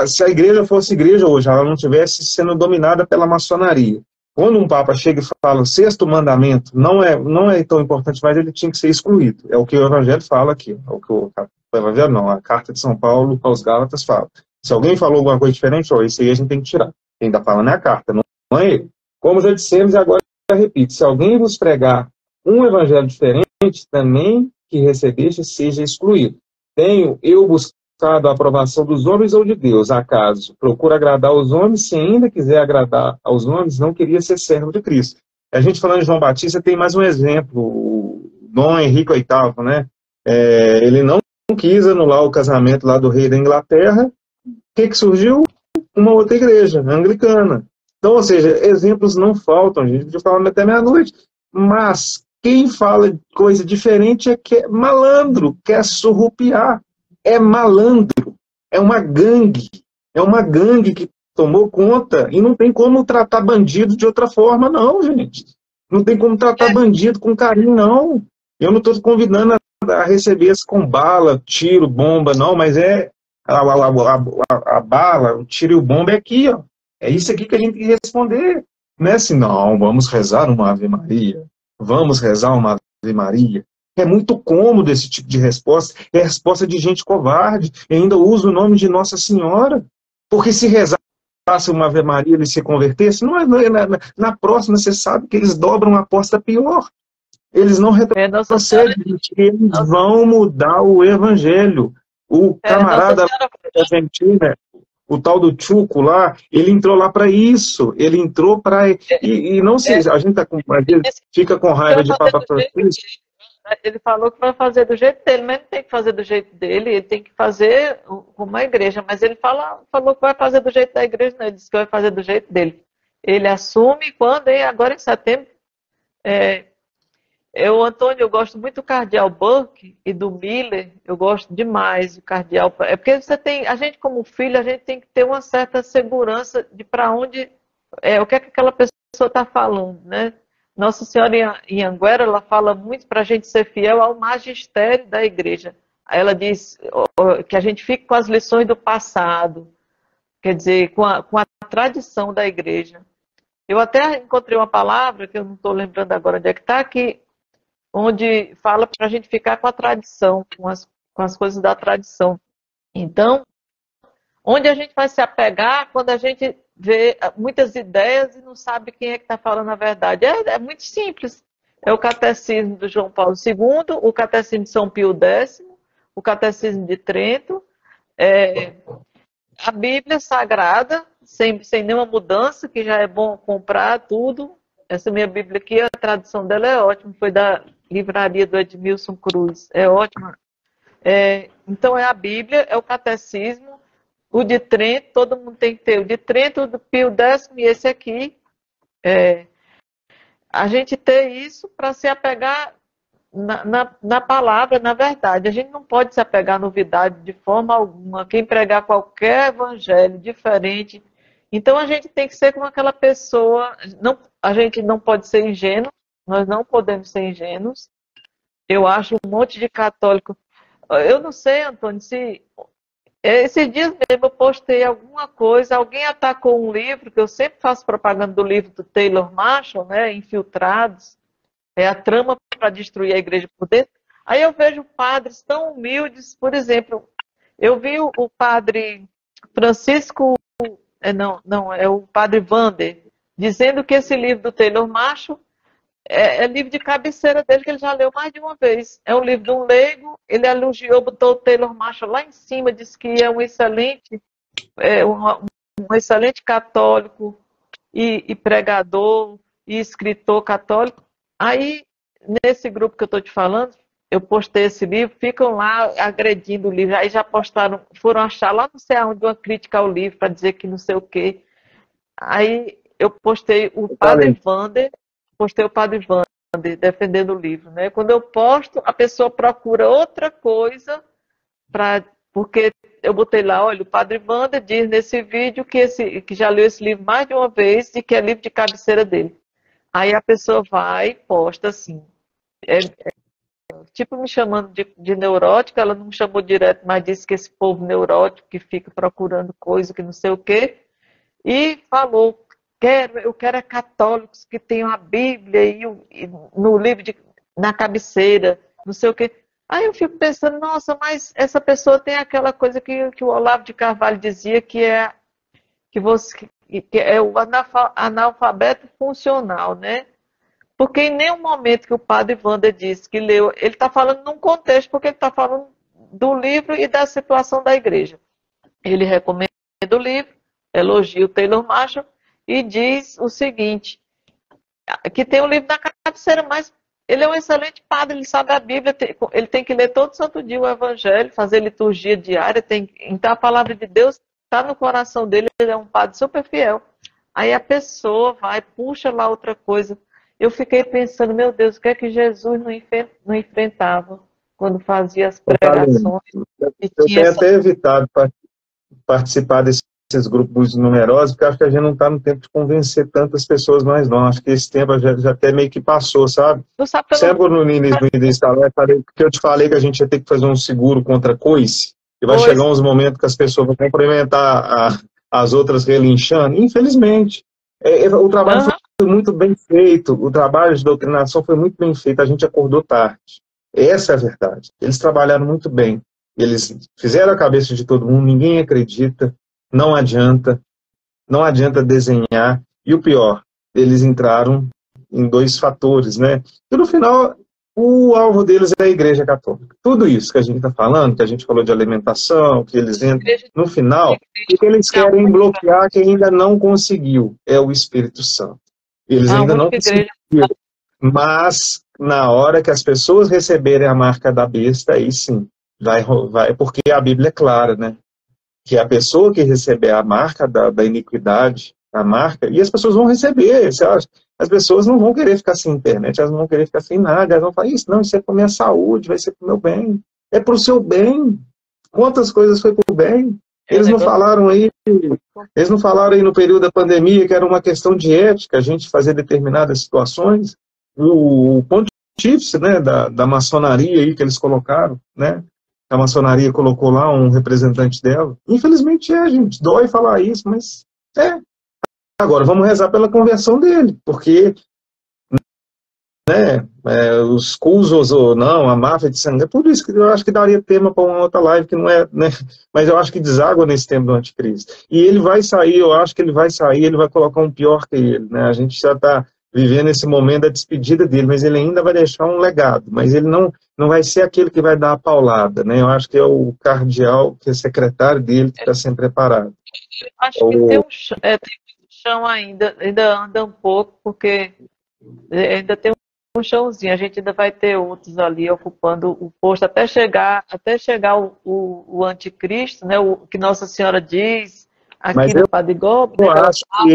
D: se a igreja fosse igreja hoje, ela não estivesse sendo dominada pela maçonaria. Quando um Papa chega e fala o sexto mandamento não é tão importante, mas ele tinha que ser excluído. É o que o Evangelho fala aqui. É o que o Evangelho não, a Carta de São Paulo aos Gálatas fala. Se alguém falou alguma coisa diferente, ó, isso aí a gente tem que tirar. Quem está falando é a carta, não é ele. Como já dissemos, e agora eu repito, se alguém vos pregar um evangelho diferente, também que recebeste seja excluído. Tenho eu buscado a aprovação dos homens ou de Deus? Acaso procura agradar aos homens? Se ainda quiser agradar aos homens, não queria ser servo de Cristo. A gente falando de João Batista, tem mais um exemplo, o Dom Henrique VIII, né? Ele não quis anular o casamento lá do rei da Inglaterra. O que surgiu? Uma outra igreja, anglicana. Então, ou seja, exemplos não faltam, a gente podia falar até meia-noite, mas quem fala coisa diferente é que é malandro, quer surrupiar, é malandro, é uma gangue que tomou conta e não tem como tratar bandido de outra forma, não, gente. Não tem como tratar bandido com carinho, não. Eu não estou convidando a receber isso com bala, tiro, bomba, não, mas a bala, o tiro e o bomba é aqui, ó. É isso aqui que a gente tem que responder. Não é assim, não, vamos rezar uma Ave Maria. Vamos rezar uma Ave Maria. É muito cômodo esse tipo de resposta. É resposta de gente covarde. E ainda usa o nome de Nossa Senhora. Porque se rezasse uma Ave Maria e ele se convertesse, na próxima você sabe que eles dobram a aposta pior. Eles não retrocedem, eles vão mudar o evangelho. O camarada argentino, o tal do Chuco lá, ele entrou lá para isso. Ele entrou para... E não sei, a gente fica com raiva de Papa Francisco.
B: Ele falou que vai fazer do jeito dele, mas não tem que fazer do jeito dele, ele tem que fazer como a igreja. Mas ele falou que vai fazer do jeito da igreja, não, ele disse que vai fazer do jeito dele. Ele assume quando, agora em setembro... Antônio, eu gosto muito do Cardeal Burke e do Miller, eu gosto demais do Cardeal. É porque a gente como filho, a gente tem que ter uma certa segurança de para onde, o que é que aquela pessoa está falando, né? Nossa Senhora em Anguera, ela fala muito para a gente ser fiel ao magistério da igreja. Ela diz que a gente fique com as lições do passado, quer dizer, com a tradição da igreja. Eu até encontrei uma palavra, que eu não estou lembrando agora onde é que está, onde fala para a gente ficar com a tradição, com as coisas da tradição. Então, onde a gente vai se apegar quando a gente vê muitas ideias e não sabe quem é que está falando a verdade? É muito simples. É o Catecismo do João Paulo II, o Catecismo de São Pio X, o Catecismo de Trento, a Bíblia Sagrada, sem nenhuma mudança, que já é bom comprar tudo. Essa minha Bíblia aqui, a tradução dela é ótima, foi da livraria do Edmilson Cruz, é ótima. Então é a Bíblia, é o Catecismo, o de Trento, todo mundo tem que ter, o de Trento, o do Pio X e esse aqui. A gente ter isso para se apegar na palavra, na verdade. A gente não pode se apegar à novidade de forma alguma. Quem pregar qualquer evangelho diferente. Então a gente tem que ser como aquela pessoa. A gente não pode ser ingênuo, nós não podemos ser ingênuos. Eu acho um monte de católico. Eu não sei, Antônio, se. Esses dias mesmo eu postei alguma coisa, alguém atacou um livro, que eu sempre faço propaganda do livro do Taylor Marshall, né, Infiltrados, a trama para destruir a igreja por dentro. Aí eu vejo padres tão humildes, por exemplo, eu vi o padre Francisco, é o padre Vander, dizendo que esse livro do Taylor Marshall é livro de cabeceira dele, que ele já leu mais de uma vez. É um livro de um leigo, ele elogiou, botou o Taylor Marshall lá em cima, disse que é um excelente católico e pregador e escritor católico. Aí, nesse grupo que eu estou te falando, eu postei esse livro, ficam lá agredindo o livro, aí já postaram, foram achar lá não sei aonde uma crítica ao livro para dizer que não sei o quê. Aí eu postei o Padre Vander, defendendo o livro, né? Quando eu posto, a pessoa procura outra coisa, porque eu botei lá, olha, o Padre Vander diz nesse vídeo que já leu esse livro mais de uma vez e que é livro de cabeceira dele. Aí a pessoa vai e posta assim, tipo me chamando de neurótica, ela não me chamou direto, mas disse que esse povo neurótico que fica procurando coisa que não sei o quê, e falou, eu quero católicos que tenham a Bíblia e no livro na cabeceira, não sei o quê. Aí eu fico pensando, nossa, mas essa pessoa tem aquela coisa que o Olavo de Carvalho dizia, que você que é o analfabeto funcional, né? Porque em nenhum momento que o padre Wander disse que leu, ele está falando num contexto, porque ele está falando do livro e da situação da igreja. Ele recomenda o livro, elogia o Taylor Marshall e diz o seguinte, que tem um livro na cabeceira, mas ele é um excelente padre, ele sabe a Bíblia, ele tem que ler todo santo dia o Evangelho, fazer liturgia diária, então a palavra de Deus está no coração dele, ele é um padre super fiel. Aí a pessoa vai, puxa lá outra coisa. Eu fiquei pensando, meu Deus, o que é que Jesus não enfrentava quando fazia as pregações?
D: Eu tenho até evitado participar desses grupos numerosos, porque acho que a gente não está no tempo de convencer tantas pessoas mais não. Acho que esse tempo já até meio que passou, sabe? Sempre no início que eu te falei que a gente ia ter que fazer um seguro contra coice, e vai chegar uns momentos que as pessoas vão cumprimentar as outras relinchando. Infelizmente. O trabalho foi muito bem feito, o trabalho de doutrinação foi muito bem feito, a gente acordou tarde. Essa é a verdade. Eles trabalharam muito bem. Eles fizeram a cabeça de todo mundo, ninguém acredita, não adianta desenhar. E o pior, eles entraram em dois fatores, né? E no final, o alvo deles é a Igreja Católica. Tudo isso que a gente está falando, que a gente falou de alimentação, que eles entram, no final, o que eles querem bloquear, que ainda não conseguiu, é o Espírito Santo. Eles ainda não conseguiram. Mas, na hora que as pessoas receberem a marca da besta, aí sim, vai, porque a Bíblia é clara, né? Que a pessoa que receber a marca da iniquidade, a marca, e as pessoas vão receber, você acha? As pessoas não vão querer ficar sem internet, elas não vão querer ficar sem nada, elas vão falar, isso é para minha saúde, vai ser para o meu bem. É para o seu bem. Quantas coisas foi para o bem? Eles não falaram aí no período da pandemia que era uma questão de ética, a gente fazer determinadas situações. O pontífice, né, da maçonaria aí que eles colocaram, né? A maçonaria colocou lá um representante dela. Infelizmente gente. Dói falar isso, mas é. Agora, vamos rezar pela conversão dele, porque né, os cursos ou não, a máfia de sangue, tudo isso que eu acho que daria tema para uma outra live, que não é, né, mas eu acho que deságua nesse tempo do anticristo. E ele vai sair, eu acho que ele vai sair, ele vai colocar um pior que ele, né, a gente já está vivendo esse momento da despedida dele, mas ele ainda vai deixar um legado, mas ele não vai ser aquele que vai dar a paulada, né, eu acho que é o cardeal, que é secretário dele, que está sempre preparado.
B: Acho que tem um chão ainda anda um pouco, porque ainda tem um chãozinho, a gente ainda vai ter outros ali ocupando o posto até chegar o anticristo, né? O que Nossa Senhora diz aqui no Padre Gomes.
D: Eu acho que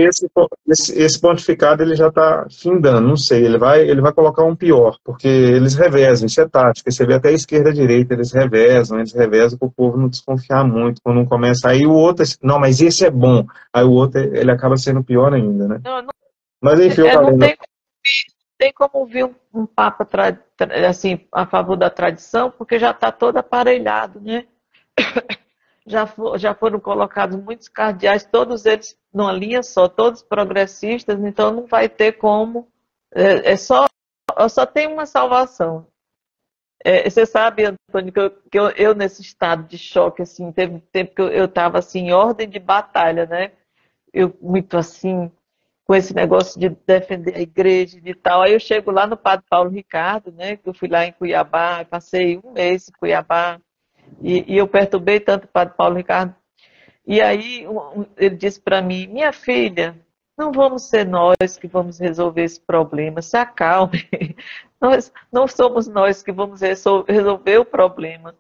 D: esse pontificado ele já está findando, não sei, ele vai colocar um pior, porque eles revezam, isso é tática, você vê até a esquerda e a direita, eles revezam para o povo não desconfiar muito, quando um começa, aí o outro, não, mas esse é bom, aí o outro ele acaba sendo pior ainda, né? Mas enfim,
B: não tem como vir um papa assim, a favor da tradição, porque já está todo aparelhado, né? Já foram colocados muitos cardeais, todos eles numa linha só, todos progressistas, então não vai ter como. Só tem uma salvação. Você sabe, Antônio, que eu nesse estado de choque, assim, teve tempo que eu estava assim, em ordem de batalha, né? Eu muito assim, com esse negócio de defender a igreja e tal. Aí eu chego lá no Padre Paulo Ricardo, né? Que eu fui lá em Cuiabá, passei um mês em Cuiabá, e eu perturbei tanto o Padre Paulo Ricardo. E aí ele disse para mim, minha filha, não vamos ser nós que vamos resolver esse problema, se acalme. Não somos nós que vamos resolver o problema.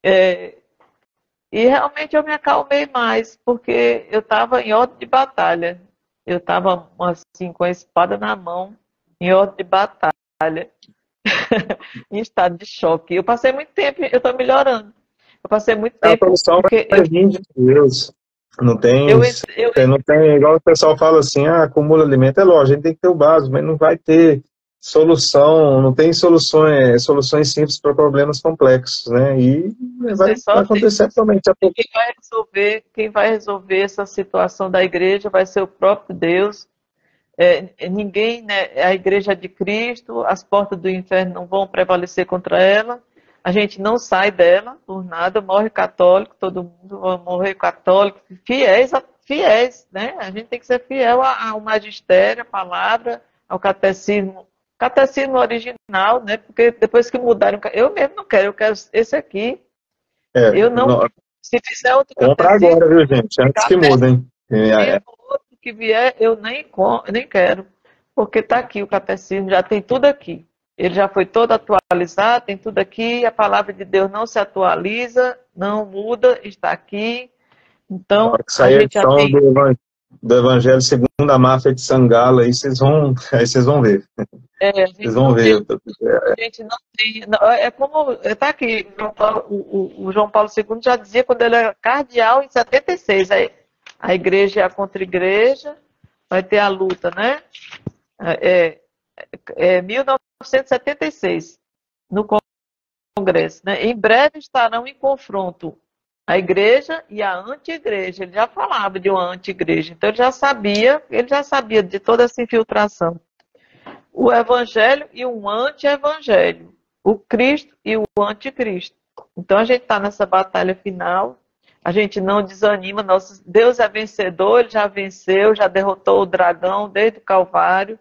B: E realmente eu me acalmei mais, porque eu estava em ordem de batalha. Eu estava assim, com a espada na mão, em ordem de batalha, em estado de choque. Eu passei muito tempo, eu estou melhorando. Eu passei muito tempo.
D: A solução vai vir de Deus. Não tem, não tem, igual o pessoal fala assim, acumula alimento. É lógico, a gente tem que ter o básico, mas não vai ter solução, não tem soluções simples para problemas complexos, né? E vai acontecer atualmente.
B: Quem vai resolver essa situação da igreja vai ser o próprio Deus. Ninguém, né, a igreja de Cristo, as portas do inferno não vão prevalecer contra ela. A gente não sai dela por nada, morre católico, todo mundo vai morrer católico, fiéis, fiéis, né? A gente tem que ser fiel ao magistério, à palavra, ao catecismo original, né? Porque depois que mudaram, eu mesmo não quero, eu quero esse aqui. Eu não, se fizer outro
D: compra
B: catecismo,
D: agora, viu, gente? Antes que mudem.
B: outro que vier, eu nem quero, porque está aqui o catecismo, já tem tudo aqui. Ele já foi todo atualizado, tem tudo aqui, a palavra de Deus não se atualiza, não muda, está aqui. Então,
D: que sair a
B: gente já
D: edição
B: tem...
D: do Evangelho segundo a Máfia de Sangala, aí vocês vão ver. Vocês vão ver.
B: A gente não tem... É como... Está aqui, o João Paulo II já dizia quando ele era cardeal em 76. A igreja é a contra-igreja, vai ter a luta, né? 1976, no Congresso, né? Em breve estarão em confronto a igreja e a anti-igreja. Ele já falava de uma anti-igreja, então ele já sabia de toda essa infiltração. O evangelho e o anti-evangelho, o Cristo e o anticristo. Então a gente está nessa batalha final, a gente não desanima, Deus é vencedor, ele já venceu, já derrotou o dragão desde o Calvário.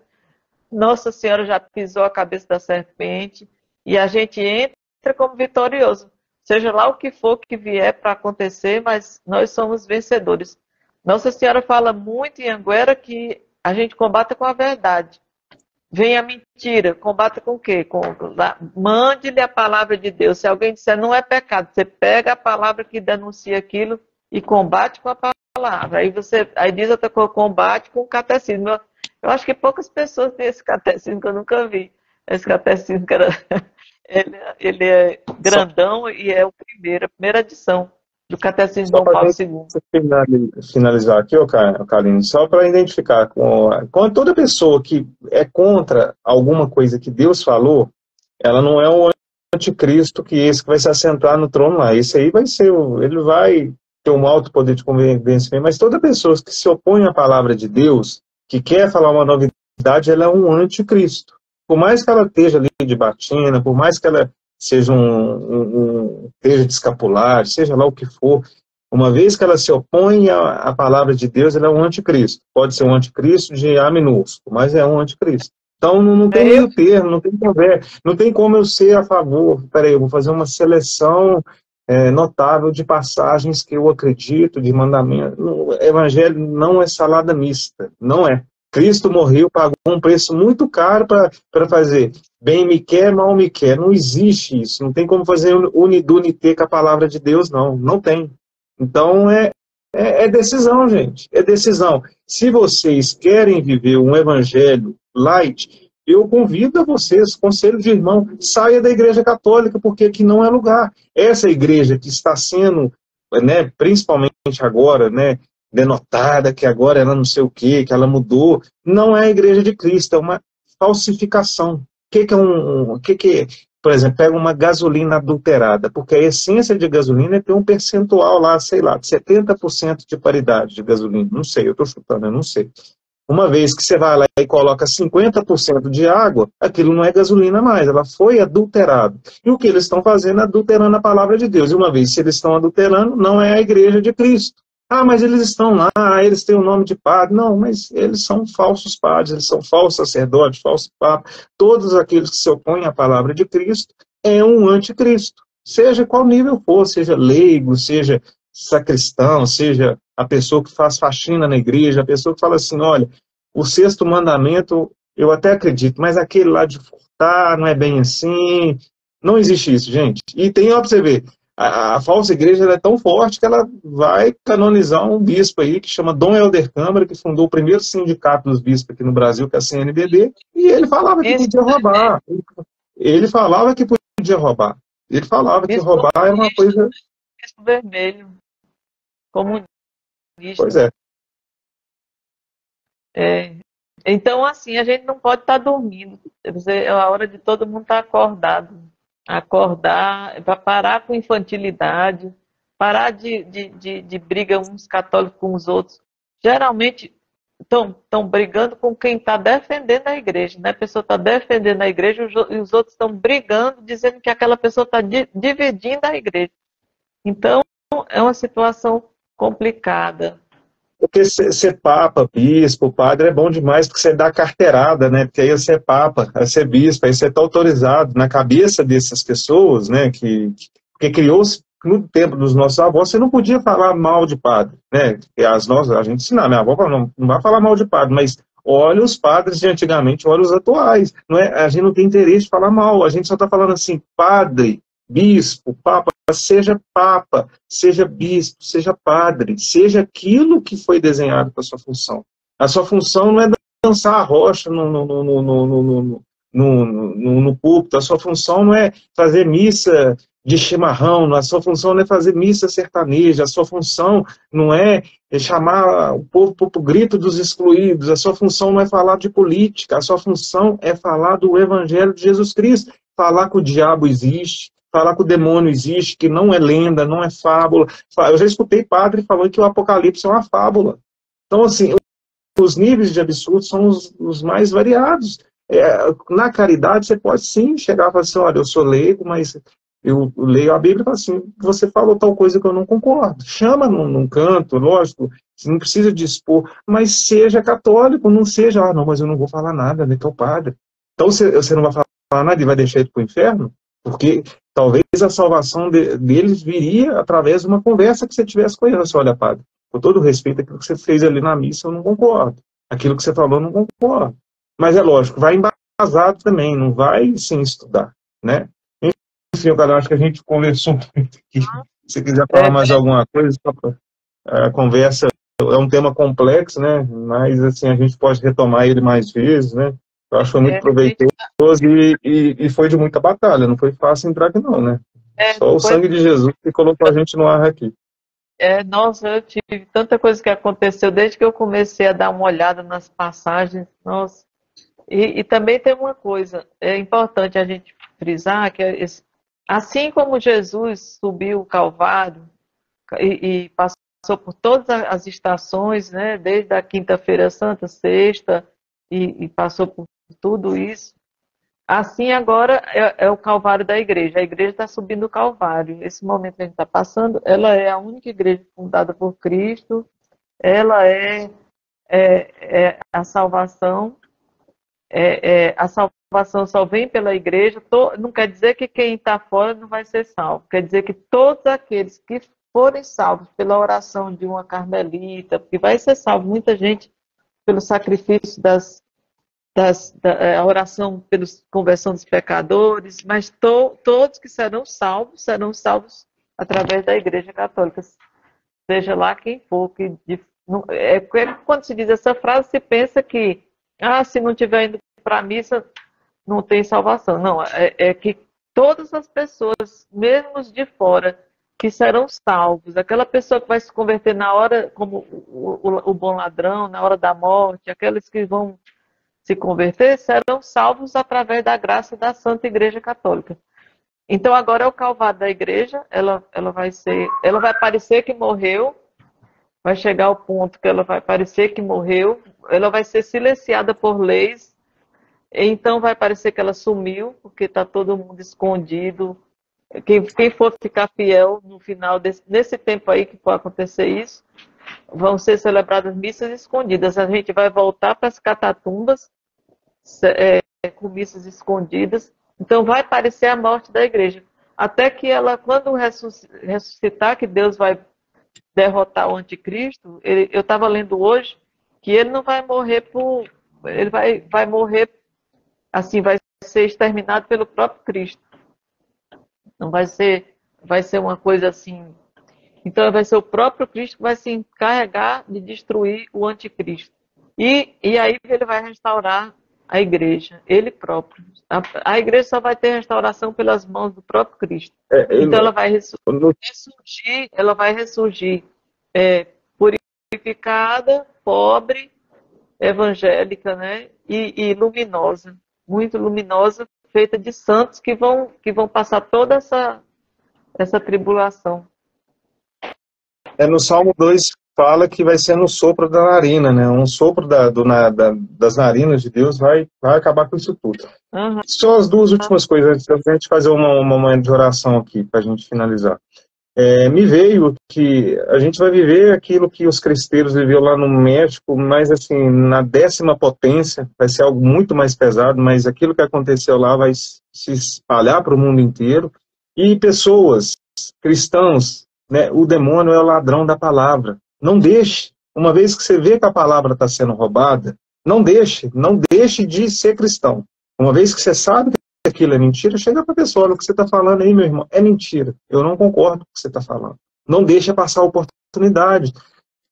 B: Nossa Senhora já pisou a cabeça da serpente e a gente entra como vitorioso. Seja lá o que for que vier para acontecer, mas nós somos vencedores. Nossa Senhora fala muito em Anguera que a gente combata com a verdade. Vem a mentira, combata com o quê? Mande-lhe a palavra de Deus. Se alguém disser não é pecado, você pega a palavra que denuncia aquilo e combate com a palavra. Aí diz outra coisa, combate com o catecismo. Eu acho que poucas pessoas têm esse catecismo que eu nunca vi. Esse catecismo que era, ele é grandão e é a primeira edição do catecismo de Dom Paulo II.
D: Finalizar aqui, Kaline, só para identificar, com toda pessoa que é contra alguma coisa que Deus falou, ela não é o anticristo que esse que vai se assentar no trono lá. Esse aí vai ser, ele vai ter um alto poder de convencimento, mas toda pessoa que se opõe à palavra de Deus, que quer falar uma novidade, ela é um anticristo. Por mais que ela esteja ali de batina, por mais que ela seja esteja de escapular, seja lá o que for, uma vez que ela se opõe à palavra de Deus, ela é um anticristo. Pode ser um anticristo de A minúsculo, mas é um anticristo. Então não tem meio termo, não tem conversa, não tem como eu ser a favor. Peraí, eu vou fazer uma seleção notável de passagens que eu acredito, de mandamento. O evangelho não é salada mista, não é. Cristo morreu, pagou um preço muito caro para fazer bem me quer, mal me quer. Não existe isso, não tem como fazer unidunité com a palavra de Deus, não tem. Então é decisão, gente, é decisão. Se vocês querem viver um evangelho light, eu convido a vocês, conselho de irmão, saia da igreja católica, porque aqui não é lugar. Essa igreja que está sendo, né, principalmente agora, né, denotada, que agora ela não sei o que ela mudou, não é a igreja de Cristo, é uma falsificação. O que é, por exemplo, pega uma gasolina adulterada, porque a essência de gasolina é ter um percentual lá, sei lá, de 70% de paridade de gasolina, não sei, eu estou chutando, eu não sei. Uma vez que você vai lá e coloca 50% de água, aquilo não é gasolina mais, ela foi adulterada. E o que eles estão fazendo é adulterando a palavra de Deus. E uma vez que eles estão adulterando, não é a igreja de Cristo. Ah, mas eles estão lá, eles têm o nome de padre. Não, mas eles são falsos padres, eles são falsos sacerdotes, falsos papas. Todos aqueles que se opõem à palavra de Cristo é um anticristo. Seja qual nível for, seja leigo, seja sacristão, seja a pessoa que faz faxina na igreja, a pessoa que fala assim, olha, o 6º mandamento eu até acredito, mas aquele lá de furtar não é bem assim. Não existe isso, gente. E tem, ó, pra você ver, a falsa igreja é tão forte que ela vai canonizar um bispo aí que chama Dom Helder Câmara, que fundou o primeiro sindicato dos bispos aqui no Brasil, que é a CNBB, e ele falava que podia roubar. Ele falava que podia roubar. Ele falava que roubar era uma coisa...
B: Bispo vermelho. Comunista.
D: Pois é.
B: Então, assim, a gente não pode estar dormindo. É a hora de todo mundo estar acordado. Acordar, para parar com infantilidade, parar de briga uns católicos com os outros. Geralmente, estão brigando com quem está defendendo a igreja, né? A pessoa está defendendo a igreja e os outros estão brigando, dizendo que aquela pessoa está dividindo a igreja. Então, é uma situação complicada.
D: Porque ser papa, bispo, padre é bom demais, porque você dá carteirada, né? Porque aí você é papa, aí você é bispo, aí você está autorizado na cabeça dessas pessoas, né? Porque criou-se no tempo dos nossos avós, você não podia falar mal de padre, né? E a gente ensinava, minha avó falava, não vai falar mal de padre, mas olha os padres de antigamente, olha os atuais. Não é, a gente não tem interesse de falar mal, a gente só está falando assim, padre, bispo, papa, seja bispo, seja padre, seja aquilo que foi desenhado para a sua função. A sua função não é dançar a rocha no púlpito, a sua função não é fazer missa de chimarrão, a sua função não é fazer missa sertaneja, a sua função não é chamar o povo para o grito dos excluídos, a sua função não é falar de política, a sua função é falar do evangelho de Jesus Cristo, falar que o diabo existe, falar que o demônio existe, que não é lenda, não é fábula. Eu já escutei padre falando que o Apocalipse é uma fábula. Então, assim, os níveis de absurdo são os mais variados. Na caridade, você pode sim chegar e falar assim, olha, eu sou leigo, mas eu leio a Bíblia e falo assim, você falou tal coisa que eu não concordo. Chama num canto, lógico, você não precisa dispor, mas seja católico, não seja, não, mas eu não vou falar nada, né, que é o padre. Então, você não vai falar nada e vai deixar ele para o inferno? Porque talvez a salvação deles viria através de uma conversa que você tivesse com ele. Olha, padre, com todo respeito, aquilo que você fez ali na missa, eu não concordo. Aquilo que você falou, eu não concordo. Mas é lógico, vai embasado também, não vai sem estudar, né? Enfim, cara, acho que a gente conversou muito aqui. Se você quiser falar mais alguma coisa, a conversa é um tema complexo, né? Mas, assim, a gente pode retomar ele mais vezes, né? Eu acho que foi muito proveitoso e foi de muita batalha, não foi fácil entrar aqui não, né? Só o sangue de Jesus que colocou a gente no ar aqui.
B: Nossa, eu tive tanta coisa que aconteceu desde que eu comecei a dar uma olhada nas passagens, nossa. E também tem uma coisa, é importante a gente frisar, que assim como Jesus subiu o Calvário e passou por todas as estações, né, desde a quinta-feira santa, sexta, e passou por tudo isso, assim agora é o Calvário da igreja. A igreja está subindo o Calvário. Esse momento que a gente está passando, ela é a única igreja fundada por Cristo, ela é a salvação. A salvação só vem pela igreja. Não quer dizer que quem está fora não vai ser salvo. Quer dizer que todos aqueles que forem salvos pela oração de uma carmelita, porque vai ser salvo muita gente pelo sacrifício a oração pela conversão dos pecadores, mas todos que serão salvos através da Igreja Católica, seja lá quem for. Quando se diz essa frase, se pensa que se não estiver indo para a missa, não tem salvação. Não, é que todas as pessoas, mesmo os de fora, que serão salvos, aquela pessoa que vai se converter na hora, como o bom ladrão, na hora da morte, aqueles que vão se converter, serão salvos através da graça da Santa Igreja Católica. Então agora é o Calvário da Igreja, ela vai parecer que morreu, vai chegar ao ponto que ela vai parecer que morreu, ela vai ser silenciada por leis, então vai parecer que ela sumiu, porque está todo mundo escondido. Quem for ficar fiel no final nesse tempo aí que for acontecer isso, vão ser celebradas missas escondidas. A gente vai voltar para as catatumbas com missas escondidas. Então vai parecer a morte da igreja. Até que ela, quando ressuscitar, que Deus vai derrotar o anticristo, eu estava lendo hoje que ele não vai morrer ele vai morrer assim, vai ser exterminado pelo próprio Cristo. Não vai ser uma coisa assim. Então vai ser o próprio Cristo que vai se encarregar de destruir o anticristo. E aí ele vai restaurar a igreja, ele próprio. A igreja só vai ter restauração pelas mãos do próprio Cristo. Então ela vai ressurgir purificada, pobre, evangélica, né? E luminosa, muito luminosa, feita de santos que vão passar toda essa tribulação.
D: No Salmo 2 fala que vai ser no sopro da narina, né? Um sopro das narinas de Deus vai acabar com isso tudo.
B: Uhum.
D: Só as duas últimas coisas, antes da gente fazer um momento de oração aqui, para a gente finalizar. Me veio que a gente vai viver aquilo que os cristeiros viveram lá no México, mas assim, na 10ª potência, vai ser algo muito mais pesado, mas aquilo que aconteceu lá vai se espalhar para o mundo inteiro, e pessoas, cristãos, né, o demônio é o ladrão da palavra. Não deixe, uma vez que você vê que a palavra está sendo roubada, não deixe de ser cristão. Uma vez que você sabe que aquilo é mentira, chega para a pessoa, olha, o que você está falando aí, meu irmão, é mentira. Eu não concordo com o que você está falando. Não deixa passar a oportunidade.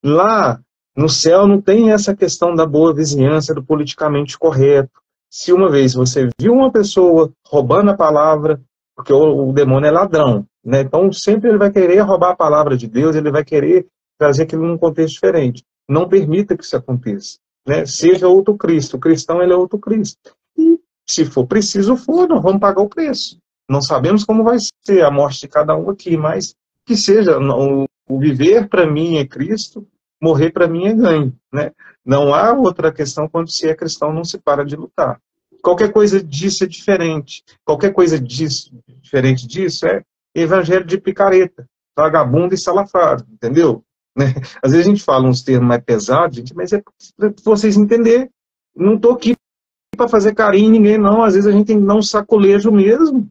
D: Lá no céu não tem essa questão da boa vizinhança, do politicamente correto. Se uma vez você viu uma pessoa roubando a palavra, porque o demônio é ladrão, né? Então sempre ele vai querer roubar a palavra de Deus, ele vai querer trazer aquilo num contexto diferente. Não permita que isso aconteça, né? Seja outro Cristo. O cristão, ele é outro Cristo. E se for preciso, nós vamos pagar o preço. Não sabemos como vai ser a morte de cada um aqui, mas que seja, o viver para mim é Cristo, morrer para mim é ganho, né? Não há outra questão quando se é cristão, não se para de lutar. Qualquer coisa disso é diferente. Qualquer coisa diferente disso é evangelho de picareta, vagabundo e salafrário, entendeu? Né? Às vezes a gente fala uns termos mais pesados, gente, mas é para vocês entenderem. Não estou aqui para fazer carinho em ninguém, não. Às vezes a gente tem que dar um sacolejo mesmo.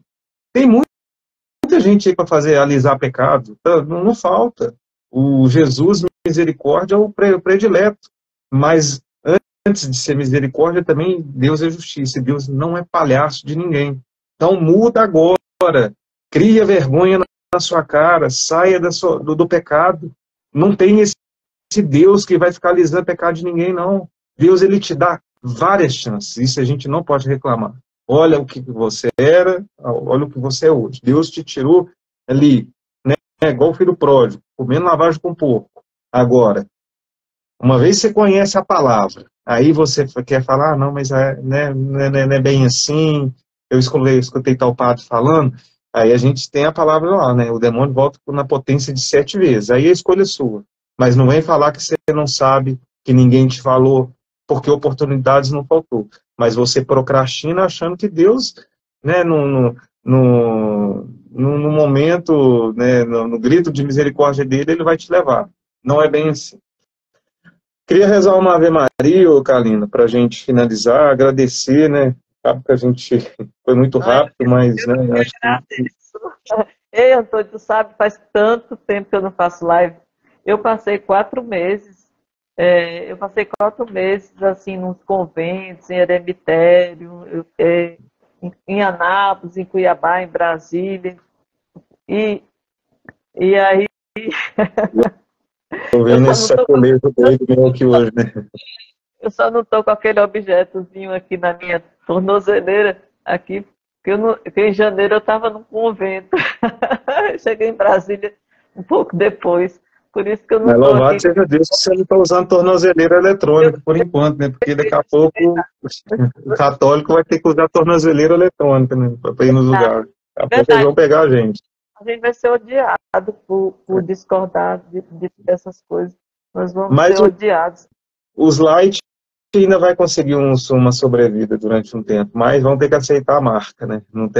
D: Tem muita gente aí para fazer alisar pecado. Não falta. O Jesus misericórdia é o predileto. Mas antes de ser misericórdia, também Deus é justiça. Deus não é palhaço de ninguém. Então muda agora. Cria vergonha na sua cara. Saia do pecado. Não tem esse Deus que vai ficar alisando pecado de ninguém, não. Deus, ele te dá várias chances, isso a gente não pode reclamar. Olha o que você era, olha o que você é hoje. Deus te tirou ali, né, igual o filho pródigo, comendo lavagem com porco. Agora, uma vez você conhece a palavra, aí você quer falar, não, mas né, não é bem assim, eu escutei tal padre falando, aí a gente tem a palavra lá, né, o demônio volta na potência de 7 vezes, aí a escolha é sua. Mas não vem falar que você não sabe, que ninguém te falou, porque oportunidades não faltou. Mas você procrastina achando que Deus, né, no momento, né, no grito de misericórdia dele, ele vai te levar. Não é bem assim. Queria rezar uma Ave Maria, Kalina, para a gente finalizar, agradecer, né? Sabe que a gente foi muito rápido, mas, né, acho que...
B: Ei, Antônio, tu sabe, faz tanto tempo que eu não faço live. Eu passei 4 meses. Eu passei 4 meses, assim, nos conventos, em eremitério, em Anápolis, em Cuiabá, em Brasília. E aí...
D: Tô vendo esse sacolejo doido meu aqui hoje, né?
B: Eu só não tô com aquele objetozinho aqui na minha tornozeleira, aqui, porque em janeiro eu estava num convento. Cheguei em Brasília um pouco depois. Por isso que eu não
D: Mas
B: estou
D: louvado
B: aqui.
D: seja Deus que você não está usando tornozeleira eletrônica por enquanto, né? Porque daqui a pouco o católico vai ter que usar tornozeleira eletrônica, né? Para ir nos lugares. Daqui a pouco eles vão pegar a gente.
B: A gente vai ser odiado por discordar dessas coisas. Nós vamos ser odiados.
D: Os light ainda vai conseguir uma sobrevida durante um tempo, mas vão ter que aceitar a marca, né? Não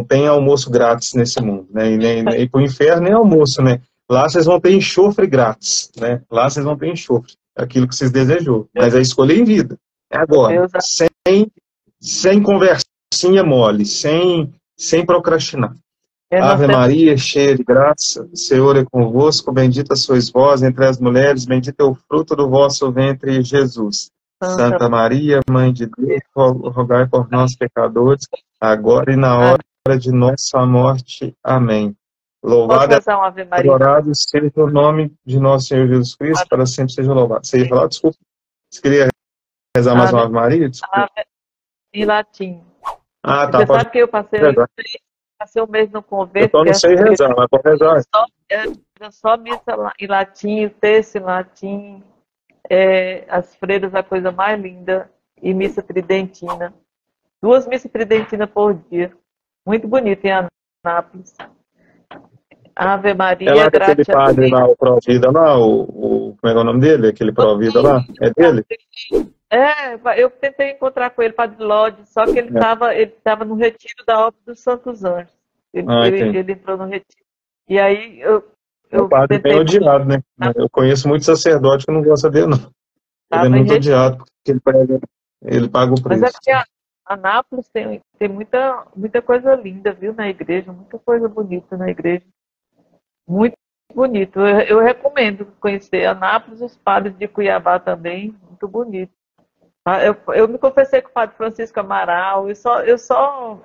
D: tem almoço grátis nesse mundo, né? E nem para o inferno nem almoço, né? Lá vocês vão ter enxofre grátis, né? Lá vocês vão ter enxofre, aquilo que vocês desejou. Mas a escolha é em vida. É agora, sem conversinha mole, sem procrastinar. Ave Maria, cheia de graça, o Senhor é convosco, bendita sois vós entre as mulheres, bendito é o fruto do vosso ventre, Jesus. Santa Maria, Mãe de Deus, rogai por nós pecadores, agora e na hora de nossa morte. Amém. Louvado e adorado seja o nome de nosso Senhor Jesus Cristo, para sempre seja louvado. Você ia falar? Desculpa. Você queria rezar mais uma Ave Maria? Desculpa.
B: Em latim.
D: Ah, tá.
B: Você sabe que eu passei um mês no convento.
D: Eu não sei rezar, mas pode rezar.
B: Era só missa em latim, terço em latim, as freiras, a coisa mais linda, e missa tridentina. 2 missas tridentinas por dia. Muito bonito em Anápolis. Ave
D: É
B: Maria,
D: lá daquele
B: gratia
D: padre
B: plena.
D: lá, o Provida lá, como é que é o nome dele? Aquele Provida lá? É dele?
B: Eu tentei encontrar com ele, Padre Lodi, só que
D: É.
B: ele tava no retiro da Ordem dos Santos Anjos.
D: Ah, entendi.
B: Ele entrou no retiro. E aí
D: É um
B: eu
D: padre bem
B: tentei,
D: odiado, né? Eu conheço muito sacerdote que não gosta dele, não. Ele é
B: estava em
D: muito
B: retiro.
D: odiado porque ele paga o
B: Mas é
D: preço.
B: porque Anápolis tem muita coisa linda, viu, na igreja, muita coisa bonita na igreja. Muito bonito. Eu recomendo conhecer Anápolis, os padres de Cuiabá também, muito bonito. Eu me confessei com o padre Francisco Amaral, eu estava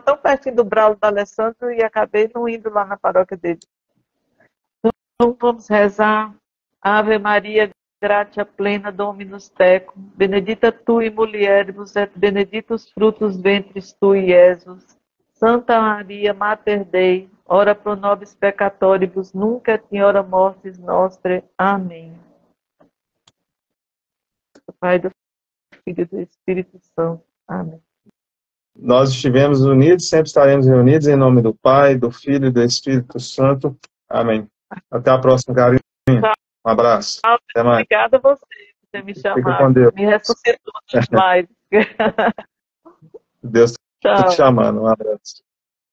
B: tão pertinho do Braulo do Alessandro e acabei não indo lá na paróquia dele. Então vamos rezar. Ave Maria, gratia plena, Dominus tecum, benedicta tu in mulieribus et benedictus fructus ventris tui, Iesus. Santa Maria, Mater Dei, ora pro nobis peccatoribus, nunc et in hora mortis nostre. Amém. Do Pai, do Filho e do Espírito Santo. Amém.
D: Nós estivemos unidos, sempre estaremos reunidos em nome do Pai, do Filho e do Espírito Santo. Amém. Até a próxima, Karine. Um abraço. Até mais.
B: Obrigada a você por ter me
D: Fica com
B: chamado.
D: Deus.
B: Me ressuscitou nas lives.
D: Deus está te
B: Tchau.
D: chamando. Um abraço.